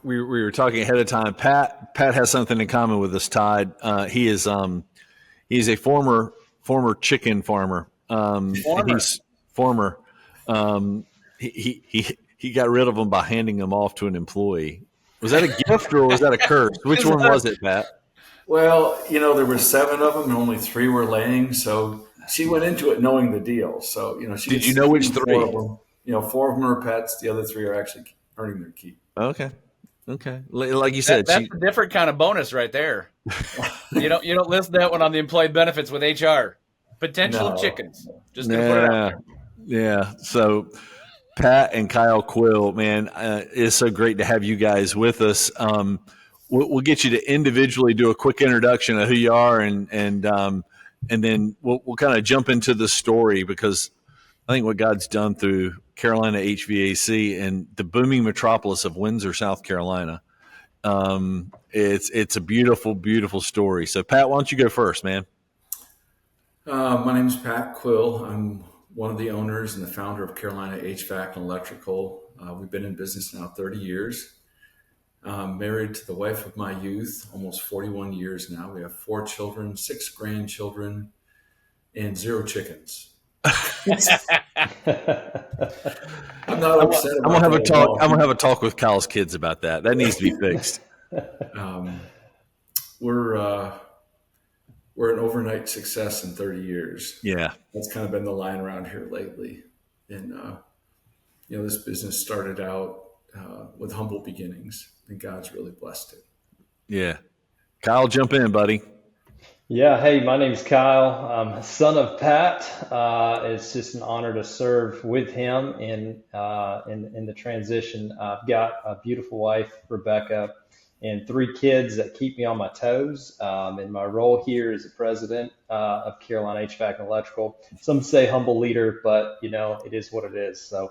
we were talking ahead of time. Pat has something in common with us, Todd. He's a former chicken farmer. Former. He's former. Um, he got rid of them by handing them off to an employee. Was that a gift or was that a curse? Which one was it, Pat? Well, there were seven of them and only three were laying. So she went into it knowing the deal. So, she Did gets you to know which keep four of three? them. Four of them are pets. The other three are actually earning their keep. Okay. Like you said, That's a different kind of bonus right there. You don't list that one on the employee benefits with HR. Potential No. chickens. Just gonna put it out there. Yeah. So Pat and Kyle Quill, man, it's so great to have you guys with us. We'll get you to individually do a quick introduction of who you are, and then we'll kind of jump into the story, because I think what God's done through Carolina HVAC and the booming metropolis of Windsor, South Carolina, it's a beautiful, beautiful story. So, Pat, why don't you go first, man? My name is Pat Quill. I'm one of the owners and the founder of Carolina HVAC and Electrical. We've been in business now 30 years. Married to the wife of my youth, almost 41 years now. We have 4 children, 6 grandchildren, and 0 chickens. I'm not upset about I'm gonna have a that at talk. all. I'm gonna have a talk with Kyle's kids about that. That needs to be fixed. We're an overnight success in 30 years. Yeah. That's kind of been the line around here lately. And, this business started out with humble beginnings, and God's really blessed it. Yeah. Kyle, jump in, buddy. Yeah, hey, my name's Kyle. I'm son of Pat. It's just an honor to serve with him in the transition. I've got a beautiful wife, Rebecca, and 3 kids that keep me on my toes. And my role here is the president of Carolina HVAC and Electrical. Some say humble leader, but it is what it is. So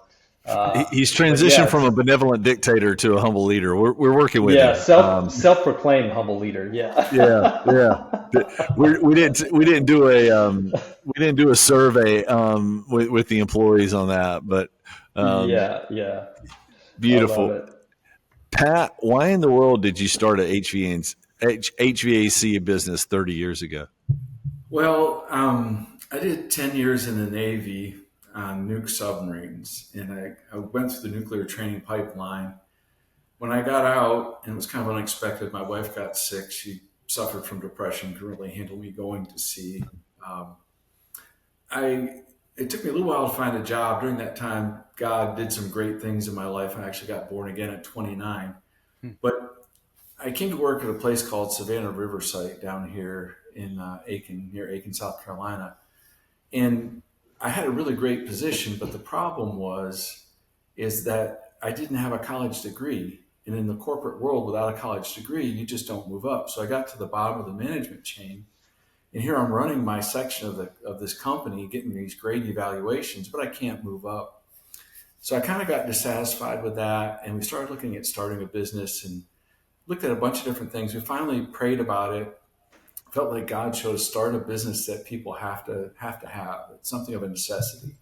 He's transitioned from a benevolent dictator to a humble leader. We're working with him. Self-proclaimed humble leader. Yeah. Yeah. We didn't do a survey with the employees on that, but yeah. beautiful. I love it. Pat, why in the world did you start a HVAC business 30 years ago? Well, I did 10 years in the Navy on nuke submarines, and I went through the nuclear training pipeline. When I got out, and it was kind of unexpected, my wife got sick. She suffered from depression, couldn't really handle me going to sea. It took me a little while to find a job. During that time, God did some great things in my life. I actually got born again at 29. But I came to work at a place called Savannah Riverside down here in Aiken, near Aiken, South Carolina. And I had a really great position, but the problem is that I didn't have a college degree. And in the corporate world, without a college degree, you just don't move up. So I got to the bottom of the management chain. And here I'm running my section of this company, getting these great evaluations, but I can't move up. So I kind of got dissatisfied with that, and we started looking at starting a business and looked at a bunch of different things. We finally prayed about it. Felt like God showed us start a business that people have to have. It's something of a necessity.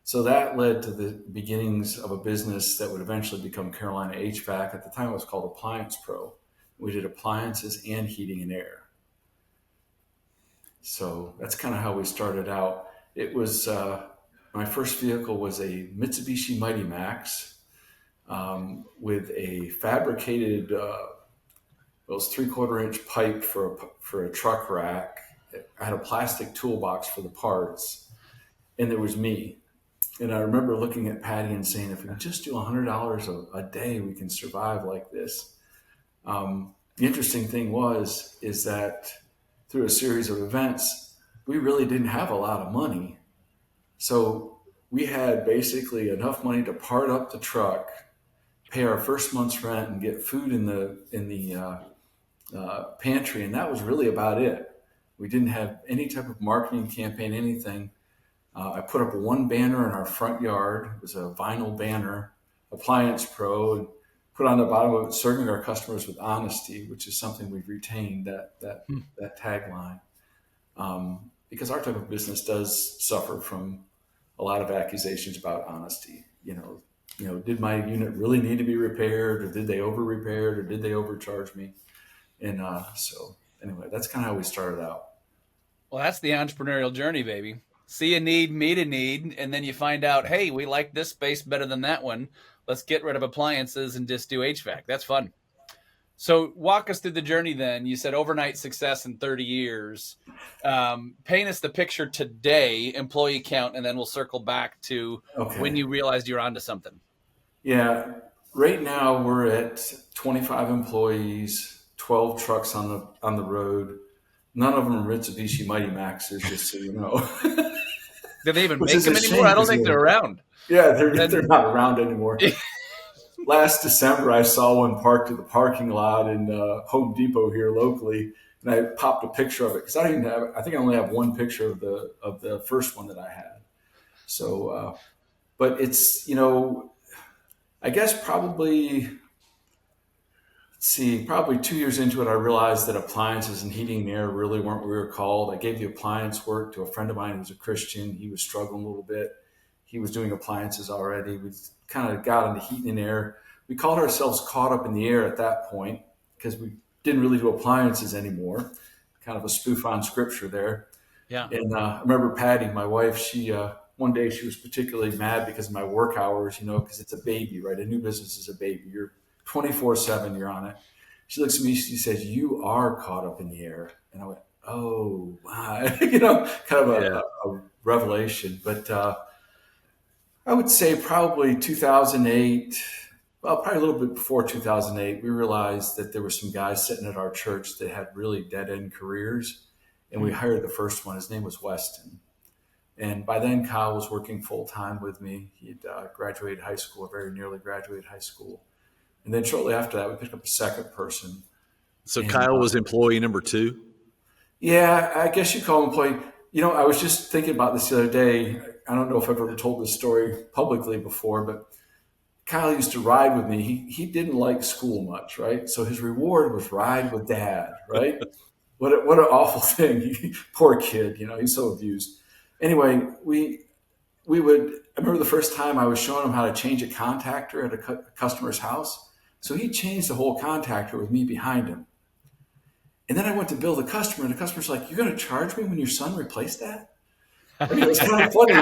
So that led to the beginnings of a business that would eventually become Carolina HVAC. At the time, it was called Appliance Pro. We did appliances and heating and air. So that's kind of how we started out. It was my first vehicle was a Mitsubishi Mighty Max with a fabricated those 3/4-inch pipe for a truck rack. I had a plastic toolbox for the parts, and there was me. And I remember looking at Patty and saying, if we can just do $100 a day, we can survive like this. The interesting thing is that through a series of events, we really didn't have a lot of money. So we had basically enough money to part up the truck, pay our first month's rent, and get food in the pantry. And that was really about it. We didn't have any type of marketing campaign, anything. I put up one banner in our front yard. It was a vinyl banner, Appliance Pro, and put on the bottom of it, serving our customers with honesty, which is something we've retained, that tagline. Because our type of business does suffer from a lot of accusations about honesty. did my unit really need to be repaired, or did they over repaired, or did they overcharge me? And so anyway, that's kind of how we started out. Well, that's the entrepreneurial journey, baby. See a need, meet a need, and then you find out, hey, we like this space better than that one. Let's get rid of appliances and just do HVAC. That's fun. So walk us through the journey then. You said overnight success in 30 years. Paint us the picture today, employee count, and then we'll circle back to when you realized you're onto something. Yeah. Right now we're at 25 employees, 12 trucks on the road. None of them are Mitsubishi Mighty Maxes, just so you know. Do they even make them anymore? I don't think they're around. Yeah, they're not around anymore. Last December, I saw one parked at the parking lot in Home Depot here locally, and I popped a picture of it because I think I only have one picture of the first one that I had. So, but it's I guess probably 2 years into it, I realized that appliances and heating and air really weren't what we were called. I gave the appliance work to a friend of mine who was a Christian. He was struggling a little bit. He was doing appliances already. We kind of got into heating and air. We called ourselves Caught Up in the Air at that point because we didn't really do appliances anymore. Kind of a spoof on scripture there. Yeah. And I remember Patty, my wife, she one day she was particularly mad because of my work hours, because it's a baby, right? A new business is a baby. You're 24/7, you're on it. She looks at me, she says, "You are caught up in the air." And I went, "Oh, wow." Kind of a revelation. But I would say probably 2008, well, probably a little bit before 2008, we realized that there were some guys sitting at our church that had really dead-end careers. And we hired the first one. His name was Weston. And by then, Kyle was working full-time with me. He'd graduated high school, very nearly graduated high school. And then shortly after that, we picked up a second person. So Kyle was employee number 2? Yeah, I guess you call him employee. I was just thinking about this the other day. I don't know if I've ever told this story publicly before, but Kyle used to ride with me. He didn't like school much, right? So his reward was ride with dad, right? What an awful thing. Poor kid, he's so abused. Anyway, I remember the first time I was showing him how to change a contactor at a customer's house. So he changed the whole contactor with me behind him. And then I went to bill the customer, and the customer's like, "You're going to charge me when your son replaced that?" I mean, it was kind of funny,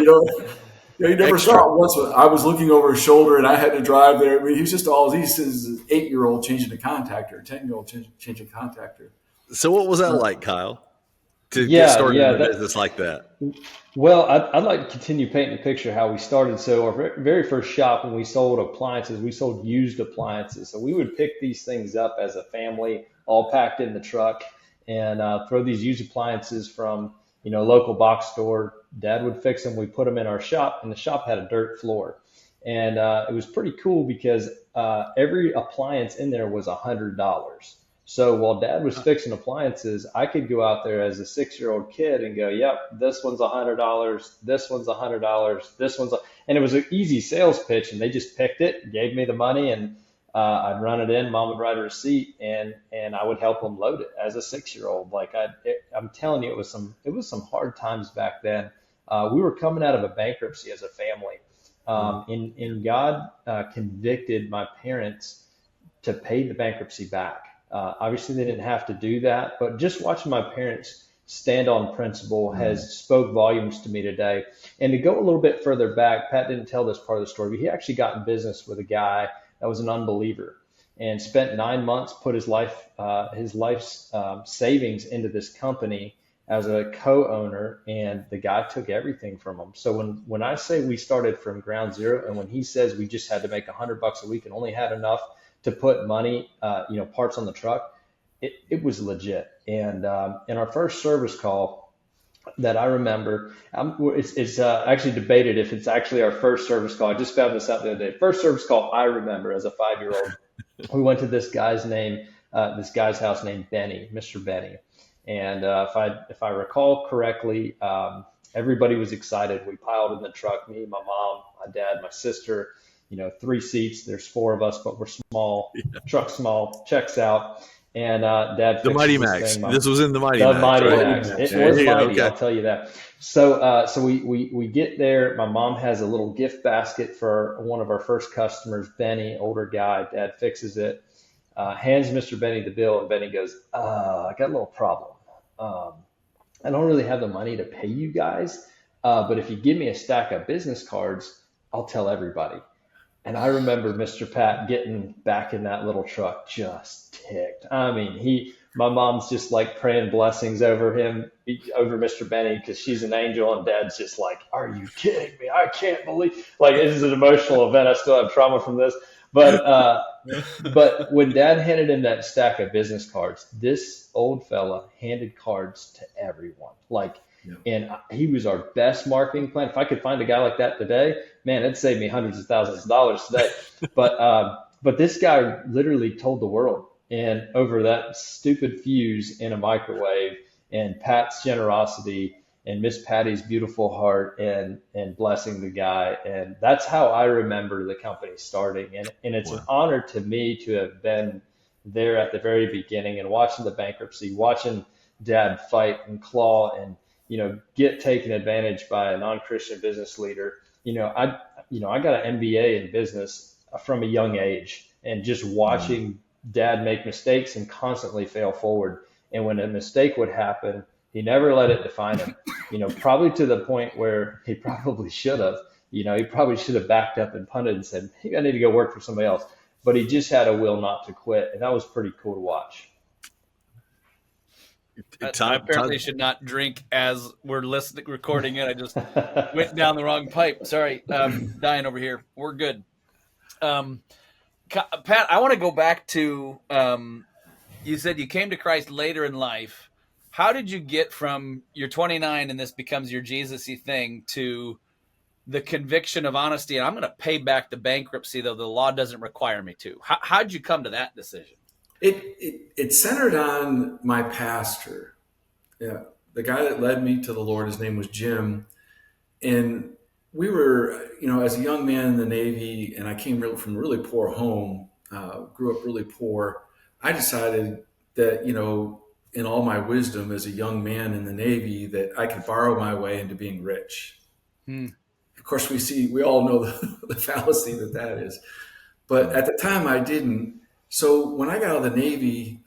you never saw it once. I was looking over his shoulder, and I had to drive there. I mean, he says an 8-year-old changing a contactor, a 10-year-old changing a contactor. So what was that like, Kyle, to get started in a business like that? Well, I'd like to continue painting the picture how we started. So our very first shop, when we sold appliances, we sold used appliances. So we would pick these things up as a family, all packed in the truck, and throw these used appliances from local box store. Dad would fix them. We put them in our shop, and the shop had a dirt floor. And it was pretty cool because every appliance in there was $100. So while Dad was fixing appliances, I could go out there as a 6-year-old kid and go, "Yep, this one's $100. This one's $100. This one's," and it was an easy sales pitch. And they just picked it, gave me the money, and I'd run it in. Mom would write a receipt, and I would help them load it as a 6-year-old. Like I'm telling you, it was some hard times back then. We were coming out of a bankruptcy as a family, and God convicted my parents to pay the bankruptcy back. Obviously, they didn't have to do that, but just watching my parents stand on principle has spoke volumes to me today. And to go a little bit further back, Pat didn't tell this part of the story, but he actually got in business with a guy that was an unbeliever and spent 9 months, put his life's savings into this company as a co-owner, and the guy took everything from him. So when I say we started from ground zero, and when he says we just had to make $100 a week and only had enough to put money, parts on the truck, it was legit. And in our first service call that I remember, it's actually debated if it's actually our first service call. I just found this out the other day. First service call I remember as a 5-year-old. We went to this guy's house named Benny, Mr. Benny. And if I recall correctly, everybody was excited. We piled in the truck, me, my mom, my dad, my sister. 3 seats. There's 4 of us, but we're small. Truck small, checks out. And Dad The Mighty fixes this Max. thing. This was in the Mighty The Max, Mighty right? Max. It Yeah, was yeah, mighty, okay. I'll tell you that. So we get there. My mom has a little gift basket for one of our first customers, Benny, older guy. Dad fixes it, hands Mr. Benny the bill, and Benny goes, I got a little problem. Um, I don't really have the money to pay you guys, but if you give me a stack of business cards, I'll tell everybody. And I remember Mr. Pat getting back in that little truck just ticked. I mean, my mom's just like praying blessings over him, over Mr. Benny, because she's an angel, and Dad's just like, "Are you kidding me? I can't believe." Like, it is an emotional event. I still have trauma from this, but when Dad handed him that stack of business cards, this old fella handed cards to everyone. Like, and he was our best marketing plan. If I could find a guy like that today, man, it'd save me hundreds of thousands of dollars today. But this guy literally told the world, and over that stupid fuse in a microwave, and Pat's generosity, and Miss Patty's beautiful heart, and blessing the guy, and that's how I remember the company starting. And it's an honor to me to have been there at the very beginning and watching the bankruptcy, watching Dad fight and claw and get taken advantage by a non-Christian business leader. I got an MBA in business from a young age, and just watching Dad make mistakes and constantly fail forward. And when a mistake would happen, he never let it define him. Probably to the point where he probably should have. He probably should have backed up and punted and said, "Hey, I need to go work for somebody else." But he just had a will not to quit, and that was pretty cool to watch. I apparently should not drink as we're recording it. I just went down the wrong pipe. Sorry, dying over here. We're good. Pat, I want to go back to you said you came to Christ later in life. How did you get from you're 29 and this becomes your Jesus-y thing to the conviction of honesty, and I'm going to pay back the bankruptcy, though the law doesn't require me to? How'd you come to that decision? It centered on my pastor. Yeah, the guy that led me to the Lord, his name was Jim. And we were, as a young man in the Navy, and I came from a really poor home, grew up really poor. I decided that, in all my wisdom as a young man in the Navy, that I could borrow my way into being rich. Of course, we all know the fallacy that is. But at the time, I didn't. So when I got out of the Navy,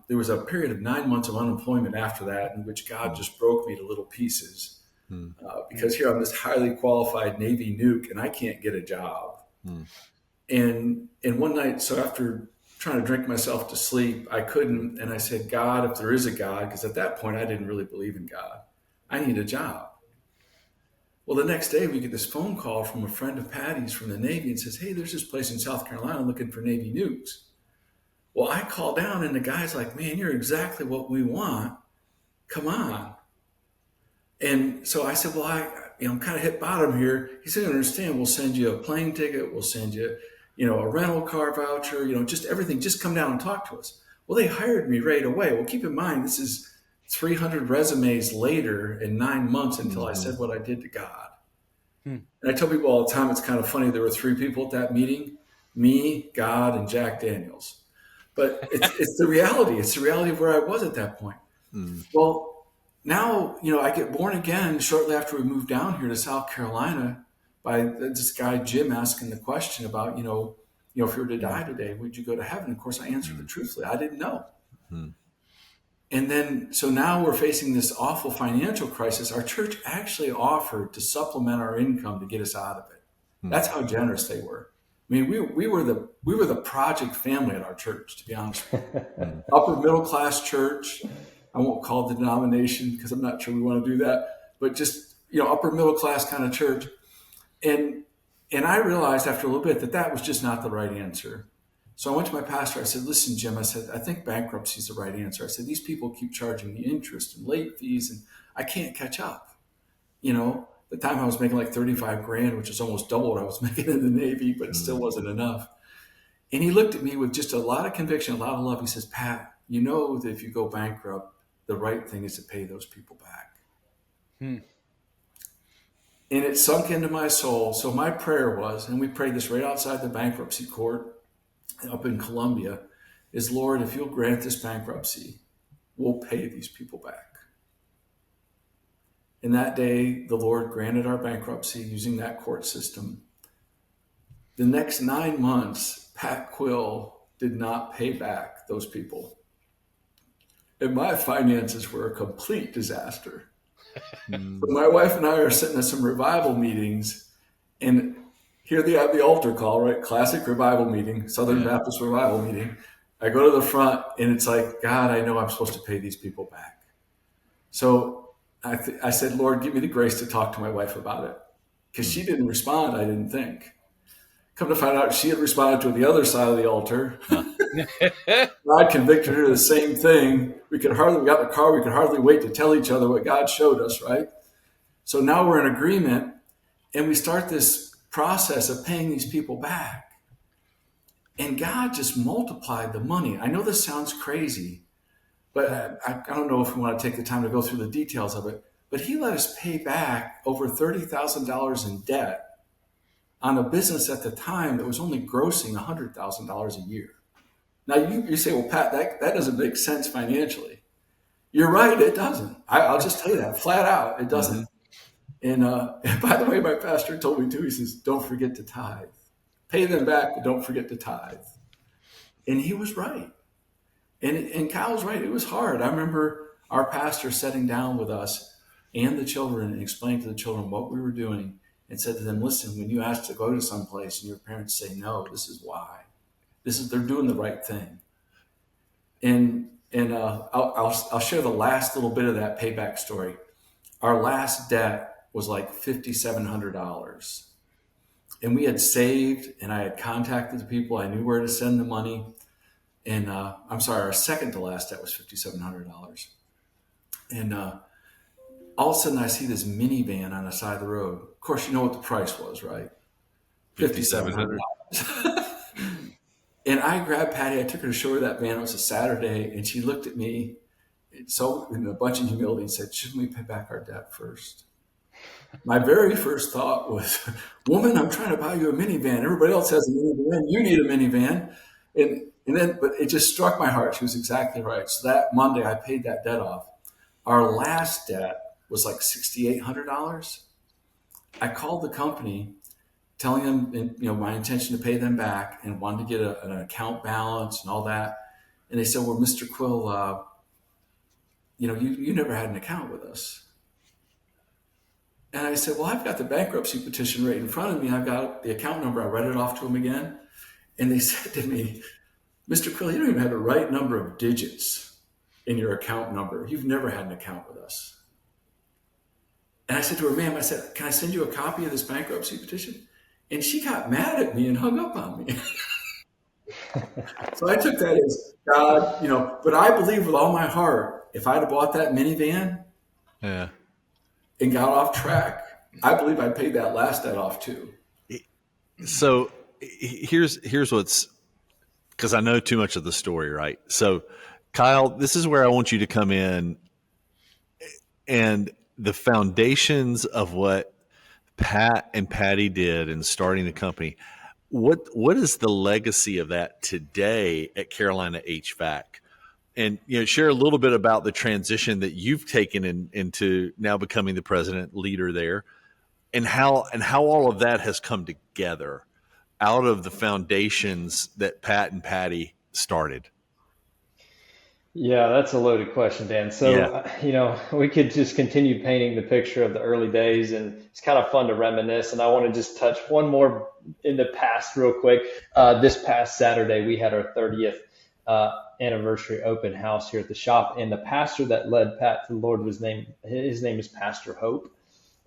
there was a period of 9 months of unemployment after that, in which God just broke me to little pieces. Because here I'm this highly qualified Navy nuke, and I can't get a job. And one night, so after trying to drink myself to sleep, I couldn't. And I said, "God, if there is a God," because at that point I didn't really believe in God, "I need a job." Well, the next day we get this phone call from a friend of Patty's from the Navy and says, "Hey, there's this place in South Carolina looking for Navy nukes." Well, I call down and the guy's like, "Man, you're exactly what we want. Come on." And so I said, "Well, I'm kind of hit bottom here." He said, "I understand. We'll send you a plane ticket. We'll send you, a rental car voucher, just everything. Just come down and talk to us." Well, they hired me right away. Well, keep in mind, this is 300 resumes later in 9 months until I said what I did to God. And I tell people all the time, it's kind of funny. There were 3 people at that meeting: me, God, and Jack Daniels. But it's the reality. It's the reality of where I was at that point. Well, now, I get born again shortly after we moved down here to South Carolina by this guy, Jim, asking the question about, if you were to die today, would you go to heaven? Of course, I answered it truthfully. I didn't know. And then, so now we're facing this awful financial crisis. Our church actually offered to supplement our income to get us out of it. That's how generous they were. I mean, we were the project family at our church, to be honest with you. Upper middle class church. I won't call it the denomination because I'm not sure we want to do that, but just, upper middle class kind of church. And I realized after a little bit that was just not the right answer. So I went to my pastor. I said, "Listen, Jim," I said, "I think bankruptcy is the right answer." I said, "These people keep charging me interest and late fees, and I can't catch up." The time I was making like 35 grand, which is almost double what I was making in the Navy, but it still wasn't enough. And he looked at me with just a lot of conviction, a lot of love. He says, "Pat, you know that if you go bankrupt, the right thing is to pay those people back." And it sunk into my soul. So my prayer was, and we prayed this right outside the bankruptcy court up in Columbia, is, Lord, if you'll grant this bankruptcy, we'll pay these people back. And that day, the Lord granted our bankruptcy using that court system. The next 9 months, Pat Quill did not pay back those people. And my finances were a complete disaster. So my wife and I are sitting at some revival meetings, and here they have the altar call, right? Classic revival meeting, Southern Baptist revival meeting. I go to the front, and it's like, God, I know I'm supposed to pay these people back. So I said, Lord, give me the grace to talk to my wife about it. Because she didn't respond, I didn't think. Come to find out, she had responded to the other side of the altar. God convicted her of the same thing. We got in the car, we could hardly wait to tell each other what God showed us, right? So now we're in agreement, and we start this process of paying these people back. And God just multiplied the money. I know this sounds crazy, but I don't know if we want to take the time to go through the details of it. But he let us pay back over $30,000 in debt on a business at the time that was only grossing $100,000 a year. Now you say, well, Pat, that doesn't make sense financially. You're right, it doesn't. I'll just tell you that flat out, it doesn't. And by the way, my pastor told me too, he says, don't forget to tithe. Pay them back, but don't forget to tithe. And he was right. And Kyle's right, it was hard. I remember our pastor sitting down with us and the children and explaining to the children what we were doing and said to them, listen, when you ask to go to someplace and your parents say no, this is why. They're doing the right thing. And I'll share the last little bit of that payback story. Our last debt was like $5,700. And we had saved, and I had contacted the people. I knew where to send the money. And I'm sorry, our second to last debt was $5,700. And all of a sudden I see this minivan on the side of the road. Of course, you know what the price was, right? $5,700. And I grabbed Patty. I took her to show her that van. It was a Saturday. And she looked at me so in a bunch of humility and said, shouldn't we pay back our debt first? My very first thought was, woman, I'm trying to buy you a minivan. Everybody else has a minivan. You need a minivan. But it just struck my heart. She was exactly right. So that Monday, I paid that debt off. Our last debt was like $6,800. I called the company, telling them, my intention to pay them back and wanted to get an account balance and all that. And they said, well, Mr. Quill, you never had an account with us. And I said, well, I've got the bankruptcy petition right in front of me. I've got the account number. I read it off to them again. And they said to me, Mr. Quill, you don't even have the right number of digits in your account number. You've never had an account with us. And I said to her, ma'am, I said, can I send you a copy of this bankruptcy petition? And she got mad at me and hung up on me. So I took that as God, but I believe with all my heart, if I'd have bought that minivan and got off track, I believe I paid that last debt off too. So here's what's, because I know too much of the story, right? So Kyle, this is where I want you to come in, and the foundations of what Pat and Patty did in starting the company. What is the legacy of that today at Carolina HVAC? And share a little bit about the transition that you've taken into now becoming the president leader there, and how all of that has come together out of the foundations that Pat and Patty started. Yeah, that's a loaded question, Dan. So, we could just continue painting the picture of the early days, and it's kind of fun to reminisce. And I want to just touch one more in the past real quick. This past Saturday, we had our 30th anniversary open house here at the shop, and the pastor that led Pat to the Lord his name is Pastor Hope.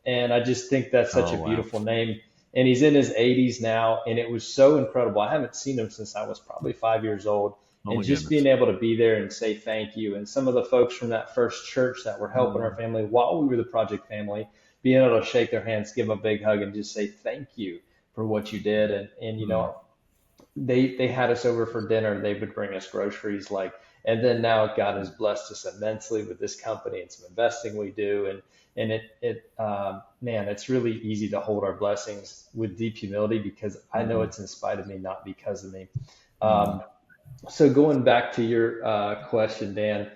And I just think that's such a beautiful name. And he's in his 80s now, and it was so incredible. I haven't seen him since I was probably 5 years old. And just being able to be there and say thank you. And some of the folks from that first church that were helping our family while we were the project family, being able to shake their hands, give them a big hug, and just say thank you for what you did. And they had us over for dinner. They would bring us groceries, and then now God has blessed us immensely with this company and some investing we do. And it's really easy to hold our blessings with deep humility, because I know it's in spite of me, not because of me. So going back to your question, Dan,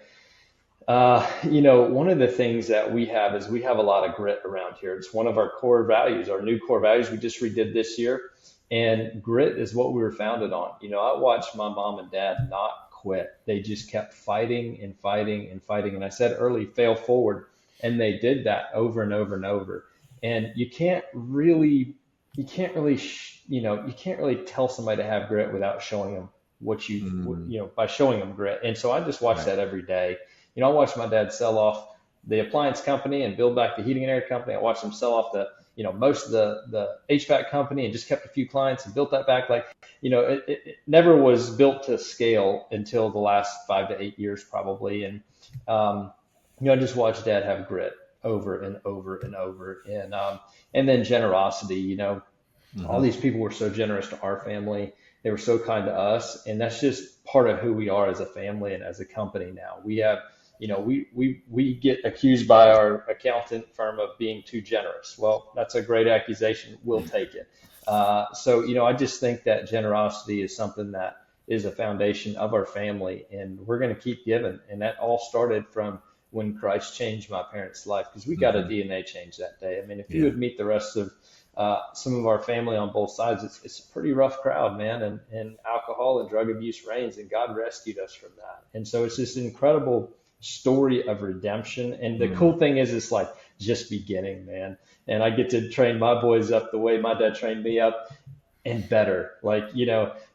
one of the things that we have is we have a lot of grit around here. It's one of our core values, our new core values we just redid this year. And grit is what we were founded on. I watched my mom and dad not quit. They just kept fighting and fighting and fighting. And I said early, fail forward. And they did that over and over and over. And you can't really tell somebody to have grit without showing them by showing them grit. And so I just watch Right. that every day. I watched my dad sell off the appliance company and build back the heating and air company. I watched him sell off most of the HVAC company and just kept a few clients and built that back. Like, it never was built to scale until the last 5 to 8 years probably. And, I just watched dad have grit over and over and over. And then generosity, all Hmm. these people were so generous to our family. They were so kind to us, and that's just part of who we are as a family and as a company now. We have, we get accused by our accountant firm of being too generous. Well, that's a great accusation. We'll take it. I just think that generosity is something that is a foundation of our family, and we're going to keep giving. And that all started from when Christ changed my parents' life, because we got a Hmm. DNA change that day. I mean, if you Yeah. would meet the rest of some of our family on both sides, it's a pretty rough crowd, man. And alcohol and drug abuse reigns, and God rescued us from that. And so it's just an incredible story of redemption. And the Mm. cool thing is, it's like just beginning, man. And I get to train my boys up the way my dad trained me up and better. Like,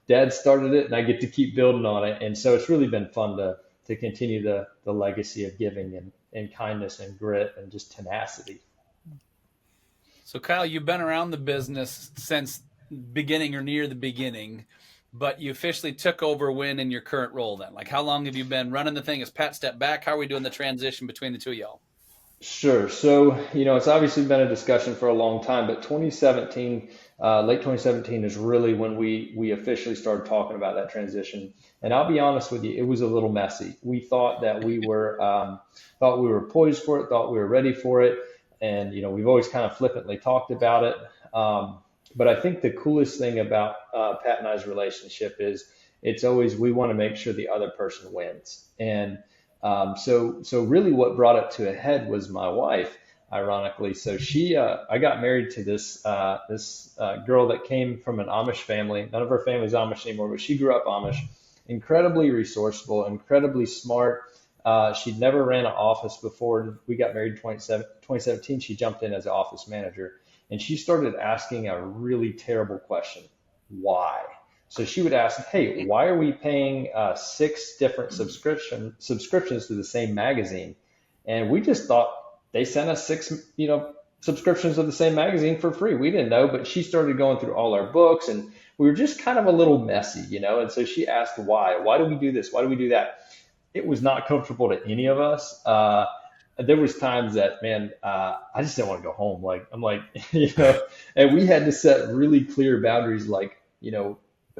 dad started it and I get to keep building on it. And so it's really been fun to continue the legacy of giving and kindness and grit and just tenacity. So, Kyle, you've been around the business since beginning or near the beginning, but you officially took over when in your current role then? Like, how long have you been running the thing? As Pat stepped back, how are we doing the transition between the two of y'all? Sure. So, it's obviously been a discussion for a long time, but 2017, late 2017 is really when we officially started talking about that transition. And I'll be honest with you, it was a little messy. We thought that thought we were poised for it, thought we were ready for it, and we've always kind of flippantly talked about it. But I think the coolest thing about Pat and I's relationship is it's always we want to make sure the other person wins. And so really what brought it to a head was my wife, ironically. So I got married to this girl that came from an Amish family. None of her family's Amish anymore, but she grew up Amish, incredibly resourceful, incredibly smart. She'd never ran an office before. We got married in 2017. She jumped in as an office manager, and she started asking a really terrible question. Why? So she would ask, "Hey, why are we paying six different subscriptions to the same magazine?" And we just thought they sent us six, subscriptions of the same magazine for free. We didn't know, but she started going through all our books, and we were just kind of a little messy, And so she asked, "Why? Why do we do this? Why do we do that?" It was not comfortable to any of us. There was times that, man, I just didn't want to go home. Like I'm like, and we had to set really clear boundaries, like,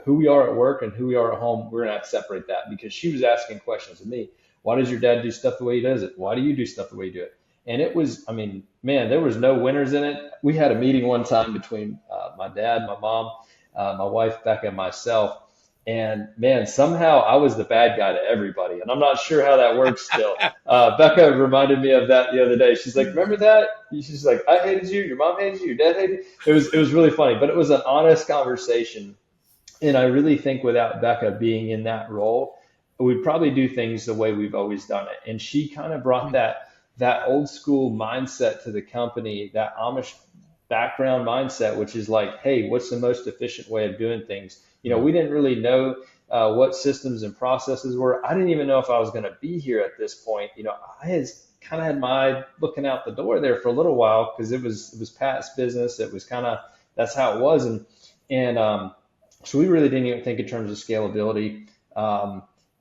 who we are at work and who we are at home. We're gonna have to separate that, because she was asking questions of me. Why does your dad do stuff the way he does it? Why do you do stuff the way you do it? And it was, I mean, man, there was no winners in it. We had a meeting one time between my dad, my mom, my wife, Becca, and myself. And man, somehow I was the bad guy to everybody. And I'm not sure how that works still. Becca reminded me of that the other day. She's like, "Remember that?" She's like, "I hated you. Your mom hated you. Your dad hated you." It was really funny, but it was an honest conversation. And I really think without Becca being in that role, we'd probably do things the way we've always done it. And she kind of brought that old school mindset to the company, that Amish background mindset, which is like, hey, what's the most efficient way of doing things? We didn't really know what systems and processes were. I didn't even know if I was going to be here at this point. I kind of had my eye looking out the door there for a little while, because it was Pat's business. It was kind of that's how it was, and so we really didn't even think in terms of scalability.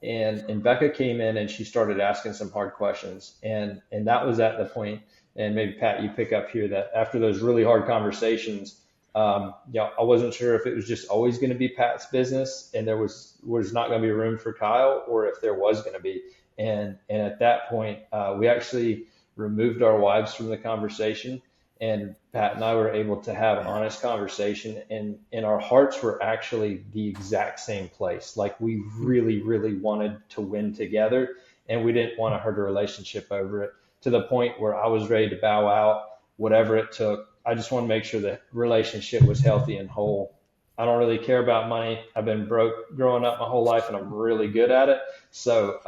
And Becca came in and she started asking some hard questions, and that was at the point. And maybe Pat, you pick up here that after those really hard conversations, I wasn't sure if it was just always going to be Pat's business and there was not going to be room for Kyle, or if there was going to be. And at that point, we actually removed our wives from the conversation, And Pat and I were able to have honest conversation, and our hearts were actually the exact same place. Like we really, really wanted to win together, and we didn't want to hurt a relationship over it to the point where I was ready to bow out, whatever it took. I just want to make sure the relationship was healthy and whole. I don't really care about money. I've been broke growing up my whole life, and I'm really good at it. So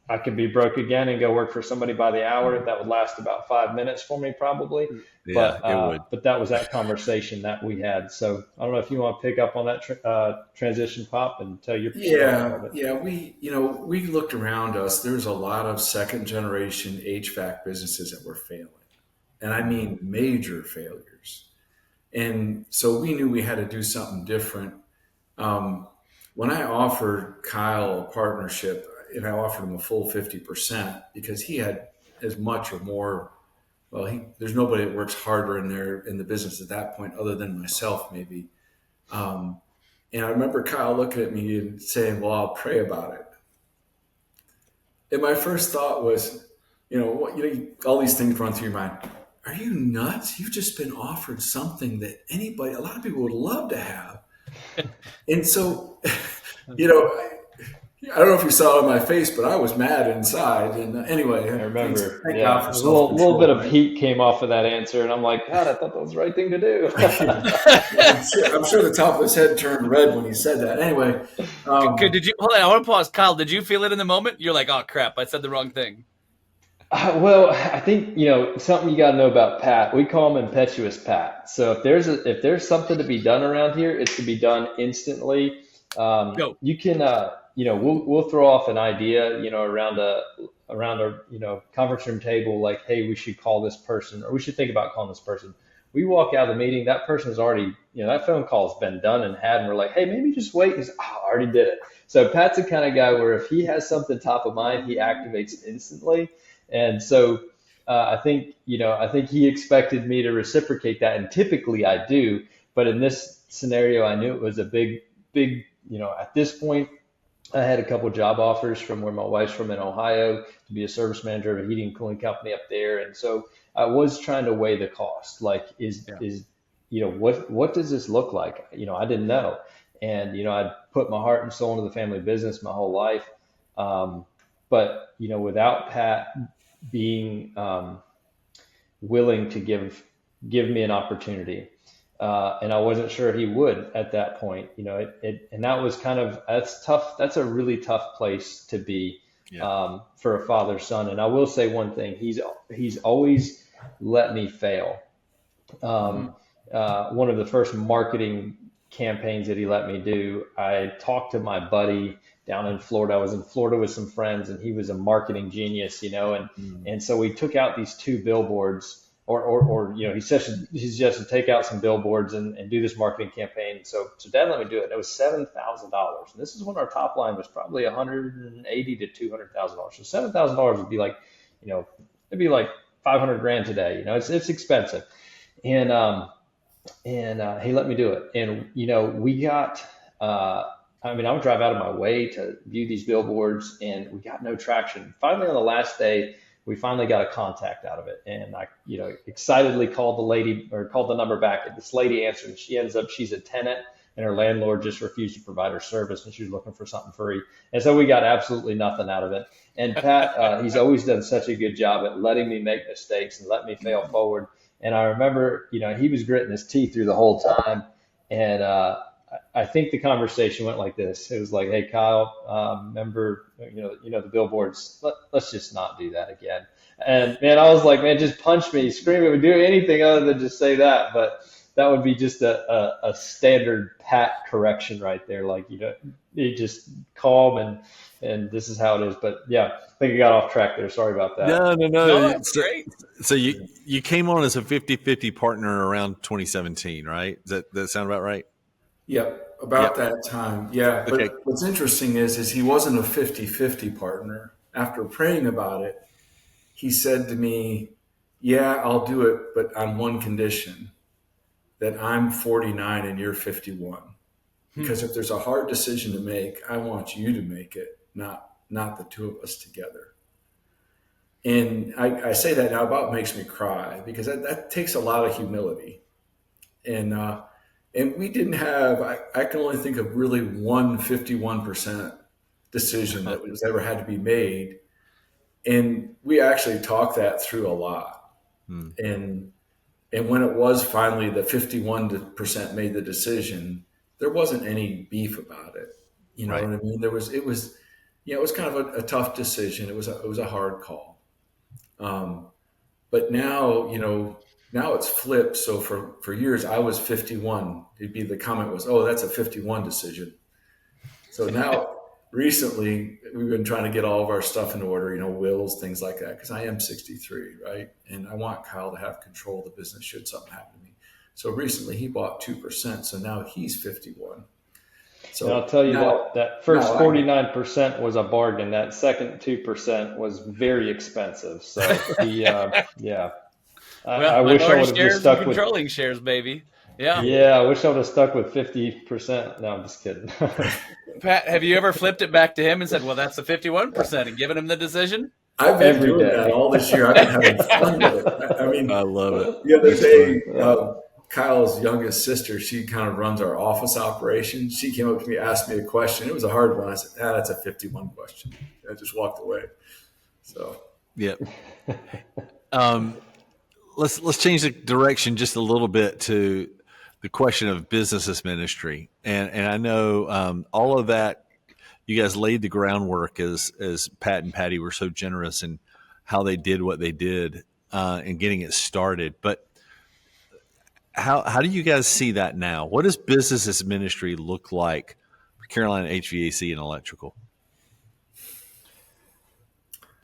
I could be broke again and go work for somebody by the hour. That would last about 5 minutes for me, probably. Yeah, it would. But that was that conversation that we had. So I don't know if you want to pick up on that transition, Pop, and tell your perspective of it. Yeah. We looked around us. There's a lot of second generation HVAC businesses that were failing, and I mean major failures. And so we knew we had to do something different. When I offered Kyle a partnership, and I offered him a full 50% because he had as much or more. Well, there's nobody that works harder in the business at that point other than myself, maybe. And I remember Kyle looking at me and saying, "Well, I'll pray about it." And my first thought was, all these things run through your mind. Are you nuts? You've just been offered something that a lot of people would love to have. And so, I don't know if you saw it on my face, but I was mad inside. And anyway, I remember. Thank Yeah, God for a little bit of right? heat came off of that answer, and I'm like, God, I thought that was the right thing to do. I'm sure the top of his head turned red when he said that. Anyway, Did you hold on? I want to pause, Kyle. Did you feel it in the moment? You're like, oh crap, I said the wrong thing. Well, I think something you got to know about Pat. We call him impetuous Pat. So if there's something to be done around here, it's to be done instantly. Go. You can we'll throw off an idea around a conference room table, like, hey, we should call this person, or we should think about calling this person. We walk out of the meeting, that person's already, that phone call's been done and had, and we're like, hey, maybe just wait. He's, I already did it. So Pat's the kind of guy where if he has something top of mind, he activates instantly. And so I think he expected me to reciprocate that, and typically I do. But in this scenario, I knew it was a big, at this point, I had a couple job offers from where my wife's from in Ohio to be a service manager of a heating and cooling company up there. And so I was trying to weigh the cost. Like, what does this look like? I didn't know. And, I'd put my heart and soul into the family business my whole life. But, without Pat being willing to give me an opportunity, and I wasn't sure he would at that point, and that was that's tough. That's a really tough place to be, for a father-son. And I will say one thing, he's always let me fail. One of the first marketing campaigns that he let me do, I talked to my buddy down in Florida. I was in Florida with some friends, and he was a marketing genius, and so we took out these two billboards, or he suggested take out some billboards and do this marketing campaign. So Dad let me do it. It was $7,000, and this is when our top line was probably $180,000 to $200,000. So $7,000 would be like, it'd be like 500 grand today. It's expensive, and he let me do it. And we got. I would drive out of my way to view these billboards, and we got no traction. Finally, on the last day, we finally got a contact out of it. And I, excitedly called the number back. And this lady answered, and she's a tenant, and her landlord just refused to provide her service, and she was looking for something free. And so we got absolutely nothing out of it. And Pat, he's always done such a good job at letting me make mistakes and let me fail forward. And I remember, he was gritting his teeth through the whole time. And, I think the conversation went like this. It was like, hey, Kyle, remember, the billboards, let's just not do that again. And man, I was like, man, just punch me, scream at me, do anything other than just say that. But that would be just a standard Pat correction right there. Like, you just calm and this is how it is. But yeah, I think I got off track there. Sorry about that. No. That's great. So you came on as a 50-50 partner around 2017, right? Does that sound about right? Yep, about that time. Yeah, but Okay. what's interesting is he wasn't a 50-50 partner. After praying about it, he said to me, yeah, I'll do it, but on one condition, that I'm 49 and you're 51. Because if there's a hard decision to make, I want you to make it, not the two of us together. And I say that now, about makes me cry, because that takes a lot of humility. And we didn't have, I can only think of really one 51% decision that was ever had to be made. And we actually talked that through a lot. And when it was finally the 51% made the decision, there wasn't any beef about it. You know Right. what I mean? It was kind of a tough decision. It was a hard call. But now, now it's flipped. So for years I was 51. The comment was, oh, that's a 51 decision. So now recently we've been trying to get all of our stuff in order, wills, things like that, because I am 63, right? And I want Kyle to have control of the business should something happen to me. So recently he bought 2%. So now he's 51. So And I'll tell you now, that first now 49% was a bargain. That second 2% was very expensive. So yeah, I wish I minority would have shares just stuck and with. controlling shares, baby. Yeah. Yeah, I wish I would have stuck with 50%. No, I'm just kidding. Pat, have you ever flipped it back to him and said, well, that's the 51% and given him the decision? I've been Every doing day. that all this year. I've been having fun with it. I mean, I love it. the other That's day, funny. Kyle's youngest sister, she kind of runs our office operation. She came up to me, asked me a question. It was a hard one. I said, that's a 51 question. I just walked away. So, Yep. Let's change the direction just a little bit to the question of business as ministry. And I know all of that, you guys laid the groundwork as Pat and Patty were so generous in how they did what they did in getting it started. But how do you guys see that now? What does business as ministry look like for Carolina HVAC and Electrical?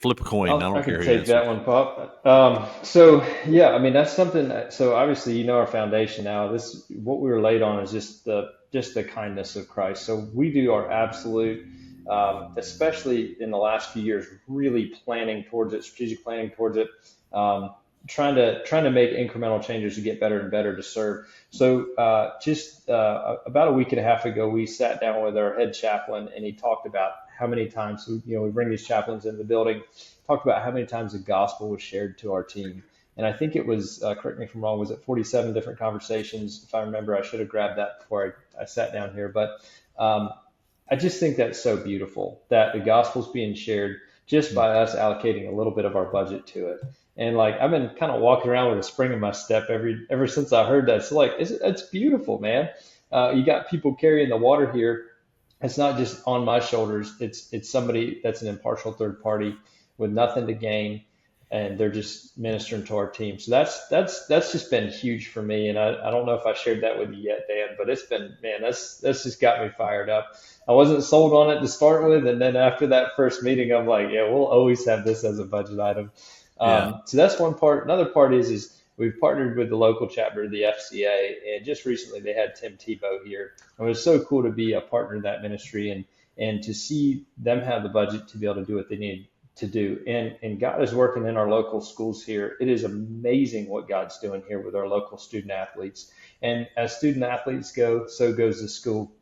Flip a coin. I I don't care can who take that answers. one, Pop. So yeah, I mean that's something. So obviously, our foundation now. This what we were laid on is just the kindness of Christ. So we do our absolute, especially in the last few years, really planning towards it, strategic planning towards it, trying to make incremental changes to get better and better to serve. So just about a week and a half ago, we sat down with our head chaplain, and he talked about how many times we bring these chaplains in the building, talked about how many times the gospel was shared to our team. And I think it was, correct me if I'm wrong, was it 47 different conversations? If I remember, I should have grabbed that before I sat down here. But I just think that's so beautiful that the gospel's being shared just by us allocating a little bit of our budget to it. And like I've been kind of walking around with a spring in my step ever since I heard that. So like it's beautiful, man. You got people carrying the water here. It's not just on my shoulders. It's somebody that's an impartial third party with nothing to gain, and they're just ministering to our team. So that's just been huge for me. And I don't know if I shared that with you yet, Dan, but it's been, man, that's just got me fired up. I wasn't sold on it to start with, and then after that first meeting, I'm like, yeah, we'll always have this as a budget item. Yeah. So that's one part. Another part is we've partnered with the local chapter of the FCA, and just recently they had Tim Tebow here. It was so cool to be a partner in that ministry and to see them have the budget to be able to do what they need to do. And God is working in our local schools here. It is amazing what God's doing here with our local student athletes. And as student athletes go, so goes the school.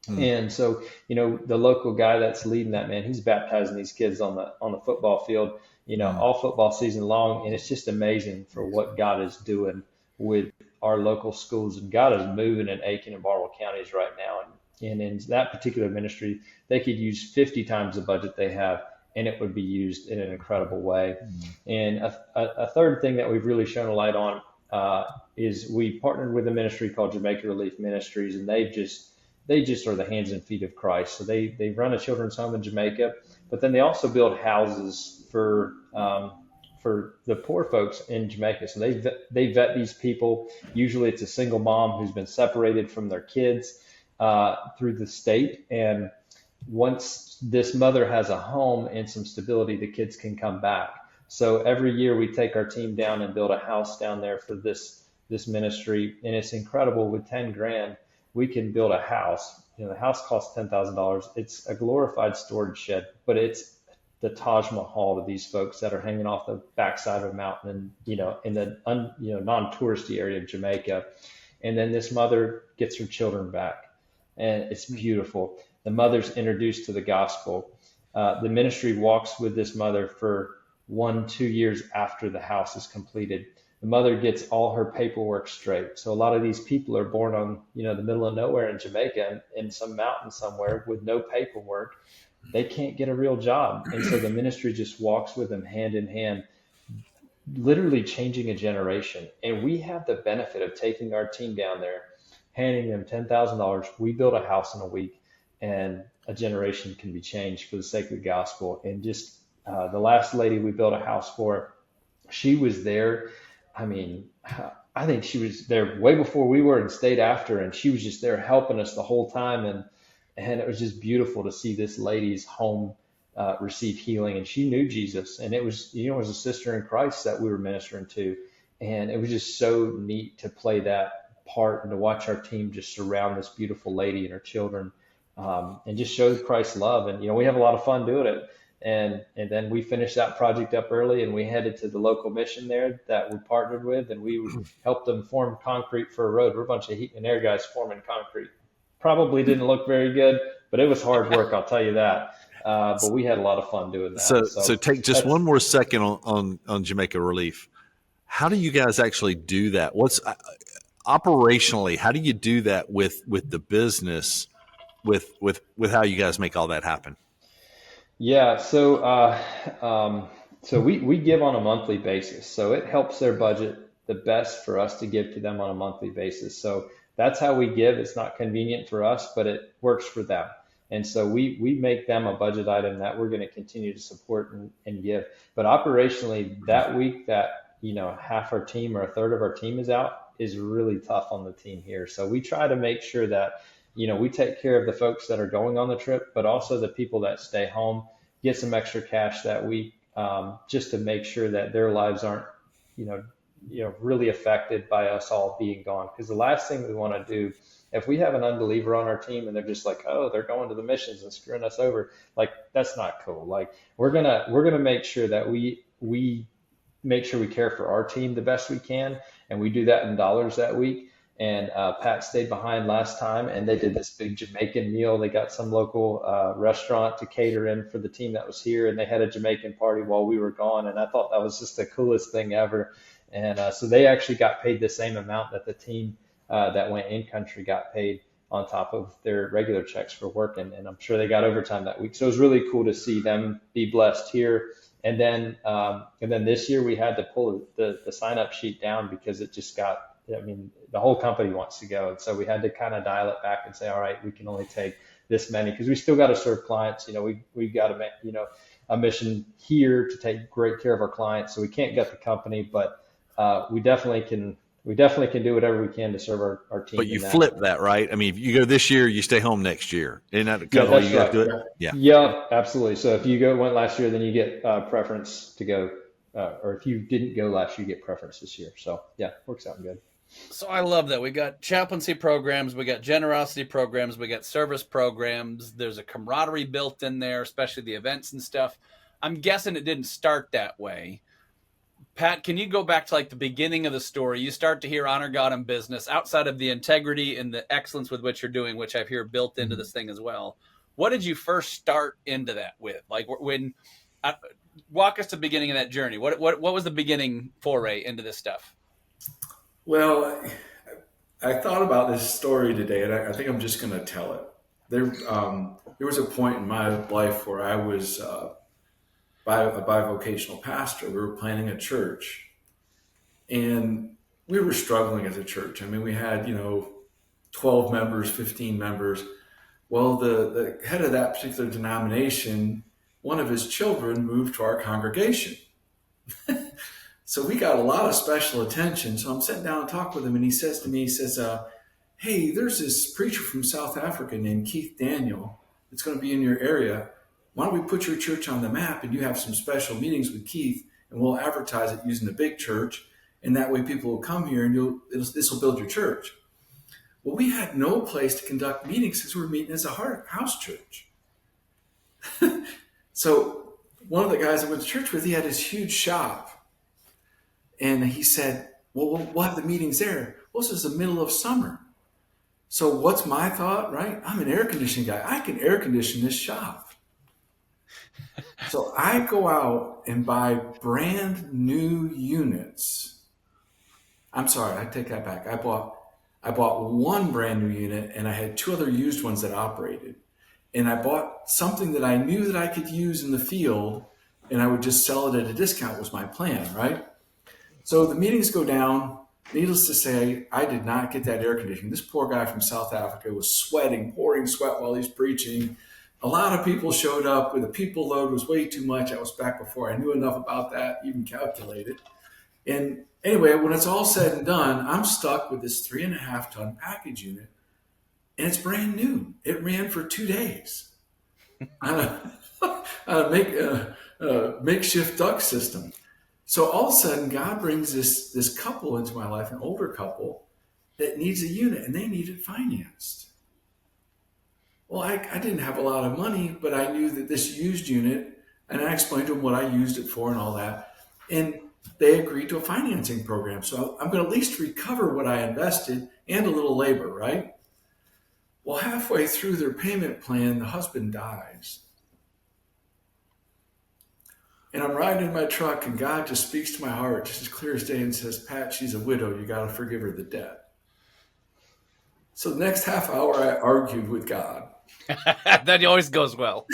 And so, the local guy that's leading that, man, he's baptizing these kids on the football field, all football season long. And it's just amazing for what God is doing with our local schools. And God is moving in Aiken and Barnwell counties right now. And in that particular ministry, they could use 50 times the budget they have, and it would be used in an incredible way. And a third thing that we've really shown a light on is we partnered with a ministry called Jamaica Relief Ministries, and they just are the hands and feet of Christ. So they run a children's home in Jamaica, but then they also build houses for the poor folks in Jamaica. So they vet these people. Usually it's a single mom who's been separated from their kids through the state. And once this mother has a home and some stability, the kids can come back. So every year we take our team down and build a house down there for this ministry. And it's incredible. With 10 grand, we can build a house. The house costs $10,000. It's a glorified storage shed, but it's the Taj Mahal to these folks that are hanging off the backside of a mountain, in the non-touristy area of Jamaica. And then this mother gets her children back, and it's beautiful. The mother's introduced to the gospel. The ministry walks with this mother for 1, 2 years after the house is completed. The mother gets all her paperwork straight. So a lot of these people are born on, the middle of nowhere in Jamaica, in some mountain somewhere with no paperwork. They can't get a real job. And so the ministry just walks with them hand in hand, literally changing a generation. And we have the benefit of taking our team down there, handing them $10,000. We build a house in a week, and a generation can be changed for the sake of the gospel. And just the last lady we built a house for, she was there. I mean, I think she was there way before we were and stayed after, and she was just there helping us the whole time. And it was just beautiful to see this lady's home receive healing. And she knew Jesus, and it was a sister in Christ that we were ministering to. And it was just so neat to play that part and to watch our team just surround this beautiful lady and her children, and just show Christ's love. And, we have a lot of fun doing it. And then we finished that project up early, and we headed to the local mission there that we partnered with, and we helped them form concrete for a road. We're a bunch of heat and air guys forming concrete. Probably didn't look very good, but it was hard work, I'll tell you that. But we had a lot of fun doing that. So take just one more second on Jamaica Relief. How do you guys actually do that? What's operationally, how do you do that with the business, with how you guys make all that happen? Yeah, so we give on a monthly basis. So it helps their budget the best for us to give to them on a monthly basis. So that's how we give. It's not convenient for us, but it works for them. And so we make them a budget item that we're going to continue to support and give. But operationally, that week that, half our team or a third of our team is out is really tough on the team here. So we try to make sure that we take care of the folks that are going on the trip, but also the people that stay home, get some extra cash that week, just to make sure that their lives aren't, really affected by us all being gone. Because the last thing we want to do, if we have an unbeliever on our team and they're just like, oh, they're going to the missions and screwing us over, like, that's not cool. Like, we're gonna make sure that we make sure we care for our team the best we can, and we do that in dollars that week. And Pat stayed behind last time, and they did this big Jamaican meal. They got some local restaurant to cater in for the team that was here, and they had a Jamaican party while we were gone. And I thought that was just the coolest thing ever. And so they actually got paid the same amount that the team that went in country got paid on top of their regular checks for working. And I'm sure they got overtime that week. So it was really cool to see them be blessed here. And then this year we had to pull the sign up sheet down because it just got, the whole company wants to go. And so we had to kind of dial it back and say, all right, we can only take this many, because we still got to serve clients. We've got to make, a mission here to take great care of our clients. So we can't get the company, but we definitely can do whatever we can to serve our team. But you flip that, right? I mean, if you go this year, you stay home next year. Isn't that kind of how you guys do it? Yeah, absolutely. So if you went last year, then you get preference to go, or if you didn't go last year, you get preference this year. So yeah, works out good. So I love that. We got chaplaincy programs, we got generosity programs, we got service programs. There's a camaraderie built in there, especially the events and stuff. I'm guessing it didn't start that way. Pat, can you go back to like the beginning of the story? You start to hear honor God in business outside of the integrity and the excellence with which you're doing, which I've heard built into this thing as well. What did you first start into that with? Like when, walk us to the beginning of that journey. What was the beginning foray into this stuff? Well, I thought about this story today, and I think I'm just going to tell it. There was a point in my life where I was a bivocational pastor. We were planning a church, and we were struggling as a church. I mean, we had 12 members, 15 members. Well, the head of that particular denomination, one of his children moved to our congregation. So we got a lot of special attention. So I'm sitting down and talking with him, and he says to me, hey, there's this preacher from South Africa named Keith Daniel that's going to be in your area. Why don't we put your church on the map, and you have some special meetings with Keith, and we'll advertise it using the big church, and that way people will come here, and this will build your church. Well, we had no place to conduct meetings because we were meeting as a house church. So one of the guys I went to church with, he had this huge shop. And he said, well, we'll have the meetings there. Well, this is the middle of summer. So what's my thought, right? I'm an air conditioning guy. I can air condition this shop. So I go out and buy brand new units. I'm sorry, I take that back. I bought one brand new unit and I had two other used ones that operated. And I bought something that I knew that I could use in the field and I would just sell it at a discount was my plan, right? So the meetings go down. Needless to say, I did not get that air conditioning. This poor guy from South Africa was sweating, pouring sweat while he's preaching. A lot of people showed up. The people load was way too much. I was back before I knew enough about that, even calculated. And anyway, when it's all said and done, I'm stuck with this 3.5 ton package unit, and it's brand new. It ran for 2 days on a makeshift duct system. So all of a sudden, God brings this couple into my life, an older couple that needs a unit, and they need it financed. Well, I didn't have a lot of money, but I knew that this used unit, and I explained to them what I used it for and all that, and they agreed to a financing program. So I'm going to at least recover what I invested and a little labor, right? Well, halfway through their payment plan, the husband dies. And I'm riding in my truck, and God just speaks to my heart, just as clear as day, and says, Pat, she's a widow. You got to forgive her the debt. So the next half hour, I argued with God. That always goes well.